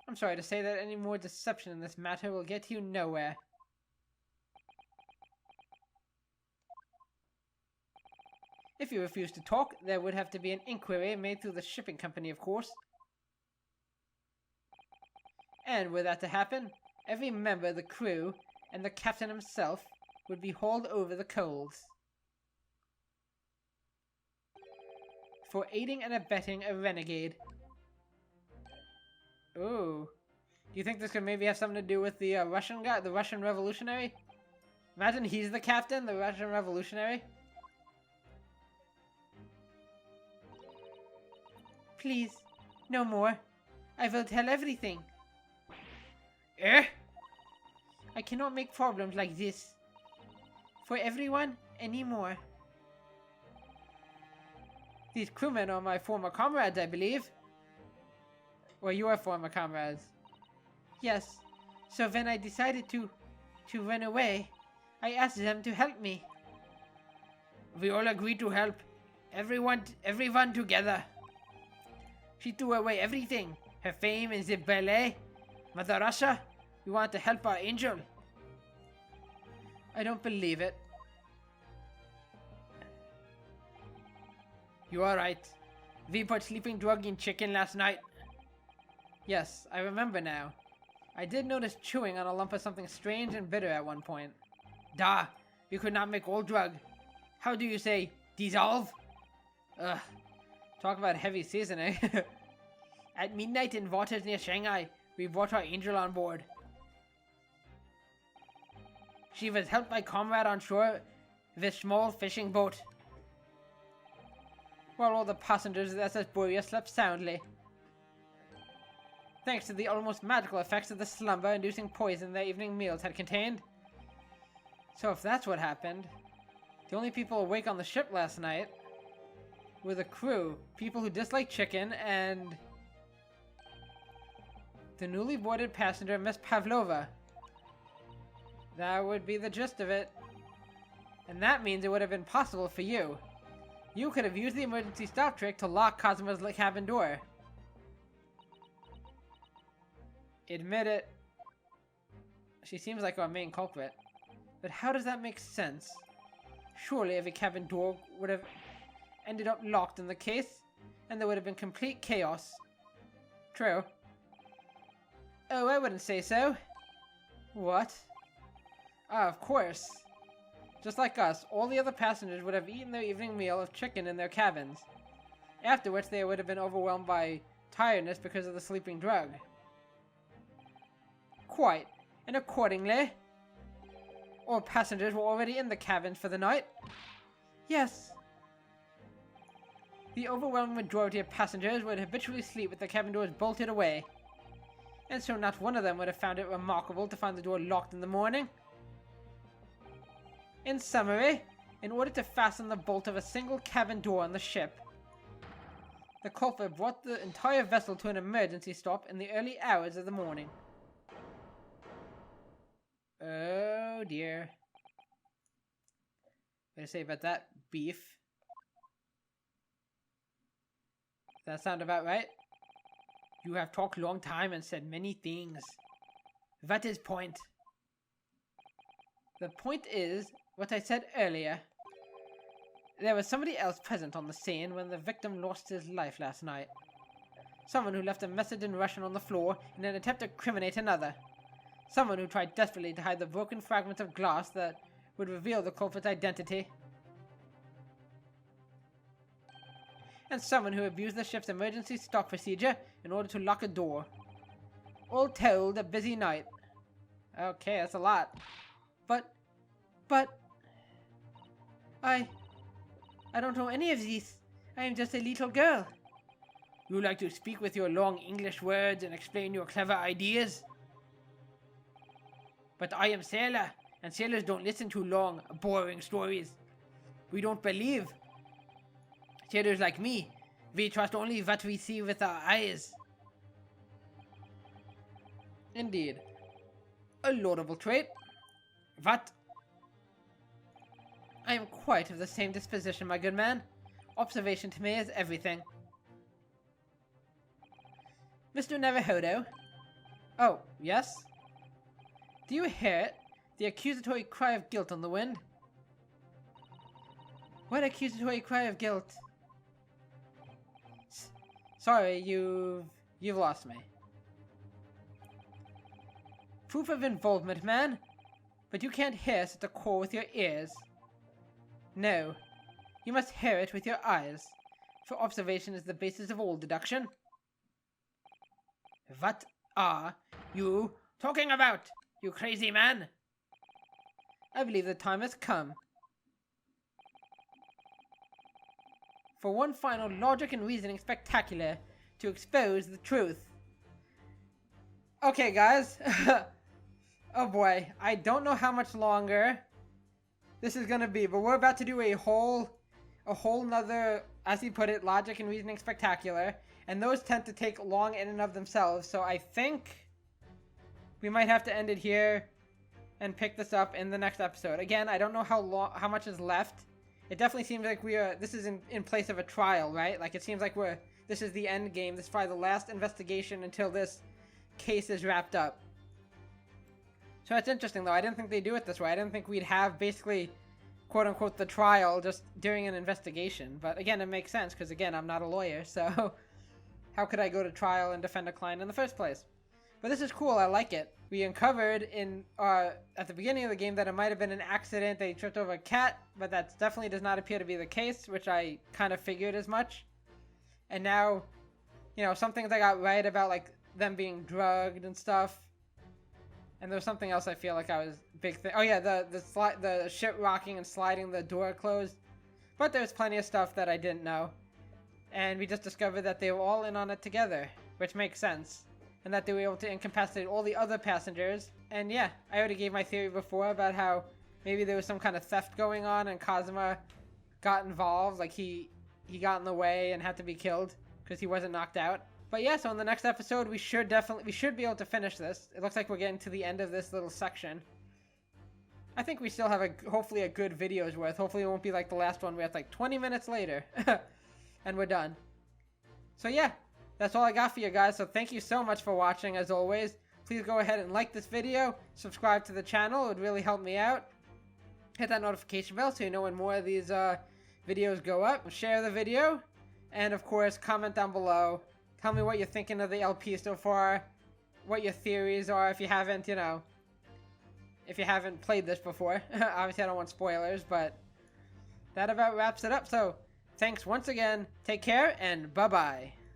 I'm sorry to say that any more deception in this matter will get you nowhere. If you refuse to talk, there would have to be an inquiry made through the shipping company, of course. And were that to happen, every member of the crew and the captain himself would be hauled over the coals for aiding and abetting a renegade. Ooh. Do you think this could maybe have something to do with the Russian guy, the Russian revolutionary? Imagine he's the captain, the Russian revolutionary. Please, no more. I will tell everything. Eh? I cannot make problems like this for everyone anymore. These crewmen are my former comrades, I believe. Or your former comrades. Yes. So when I decided to run away, I asked them to help me. We all agreed to help. Everyone together. She threw away everything. Her fame and the ballet. Mother Russia, we want to help our angel. I don't believe it. You are right. We put sleeping drug in chicken last night. Yes, I remember now. I did notice chewing on a lump of something strange and bitter at one point. Da, we could not make old drug. How do you say, dissolve? Ugh, talk about heavy seasoning. At midnight in waters near Shanghai, we brought our angel on board. She was helped by comrade on shore with a small fishing boat, while all the passengers of the SS Borea slept soundly, thanks to the almost magical effects of the slumber-inducing poison their evening meals had contained. So if that's what happened, the only people awake on the ship last night were the crew, people who dislike chicken, and the newly boarded passenger, Miss Pavlova. That would be the gist of it. And that means it would have been possible for you. You could have used the emergency stop trick to lock Cosmo's cabin door. Admit it. She seems like our main culprit. But how does that make sense? Surely every cabin door would have ended up locked in the case, and there would have been complete chaos. True. Oh, I wouldn't say so. What? Ah, of course. Just like us, all the other passengers would have eaten their evening meal of chicken in their cabins, after which they would have been overwhelmed by tiredness because of the sleeping drug. Quite. And accordingly, all passengers were already in the cabins for the night, Yes. The overwhelming majority of passengers would habitually sleep with the cabin doors bolted away, and so not one of them would have found it remarkable to find the door locked in the morning. In summary, in order to fasten the bolt of a single cabin door on the ship, the culprit brought the entire vessel to an emergency stop in the early hours of the morning. Oh dear. What do you say about that, beef? Does that sound about right? You have talked long time and said many things. What is point? The point is what I said earlier. There was somebody else present on the scene when the victim lost his life last night. Someone who left a message in Russian on the floor in an attempt to criminate another. Someone who tried desperately to hide the broken fragments of glass that would reveal the culprit's identity. And someone who abused the ship's emergency stop procedure in order to lock a door. All told, a busy night. Okay, that's a lot. But... I don't know any of these. I am just a little girl. You like to speak with your long English words and explain your clever ideas? But I am sailor, and sailors don't listen to long, boring stories. We don't believe. Sailors like me, we trust only what we see with our eyes. Indeed. A laudable trait. What? I am quite of the same disposition, my good man. Observation to me is everything. Mr. Naruhodo? Oh, yes? Do you hear it? The accusatory cry of guilt on the wind? What accusatory cry of guilt? Sorry, you've lost me. Proof of involvement, man. But you can't hear us at the core with your ears. No, you must hear it with your eyes, for observation is the basis of all deduction. What are you talking about, you crazy man? I believe the time has come for one final logic and reasoning spectacular to expose the truth. Okay, guys. Oh boy, I don't know how much longer this is gonna be, but we're about to do a whole nother, as he put it, logic and reasoning spectacular, and those tend to take long in and of themselves, so I think we might have to end it here and pick this up in the next episode. Again, I don't know how much is left. It definitely seems like this is in place of a trial, right? Like, it seems like this is the end game. This is probably the last investigation until this case is wrapped up. So that's interesting, though. I didn't think they'd do it this way. I didn't think we'd have basically, quote-unquote, the trial just during an investigation. But again, it makes sense, because again, I'm not a lawyer, so how could I go to trial and defend a client in the first place? But this is cool. I like it. We uncovered at the beginning of the game that it might have been an accident. They tripped over a cat, but that definitely does not appear to be the case, which I kind of figured as much. And now, you know, some things I got right about, like, them being drugged and stuff. And there was something else I feel like I was big thing. Oh yeah, the ship rocking and sliding the door closed. But there's plenty of stuff that I didn't know. And we just discovered that they were all in on it together, which makes sense. And that they were able to incapacitate all the other passengers. And yeah, I already gave my theory before about how maybe there was some kind of theft going on and Kazuma got involved. Like he got in the way and had to be killed because he wasn't knocked out. But yeah, so in the next episode, we should be able to finish this. It looks like we're getting to the end of this little section. I think we still have hopefully a good video's worth. Hopefully it won't be like the last one where it's like 20 minutes later. And we're done. So yeah, that's all I got for you guys. So thank you so much for watching as always. Please go ahead and like this video. Subscribe to the channel. It would really help me out. Hit that notification bell so you know when more of these videos go up. Share the video. And of course, comment down below. Tell me what you're thinking of the LP so far, what your theories are if you haven't, if you haven't played this before. Obviously, I don't want spoilers, but that about wraps it up. So, thanks once again, take care, and bye-bye.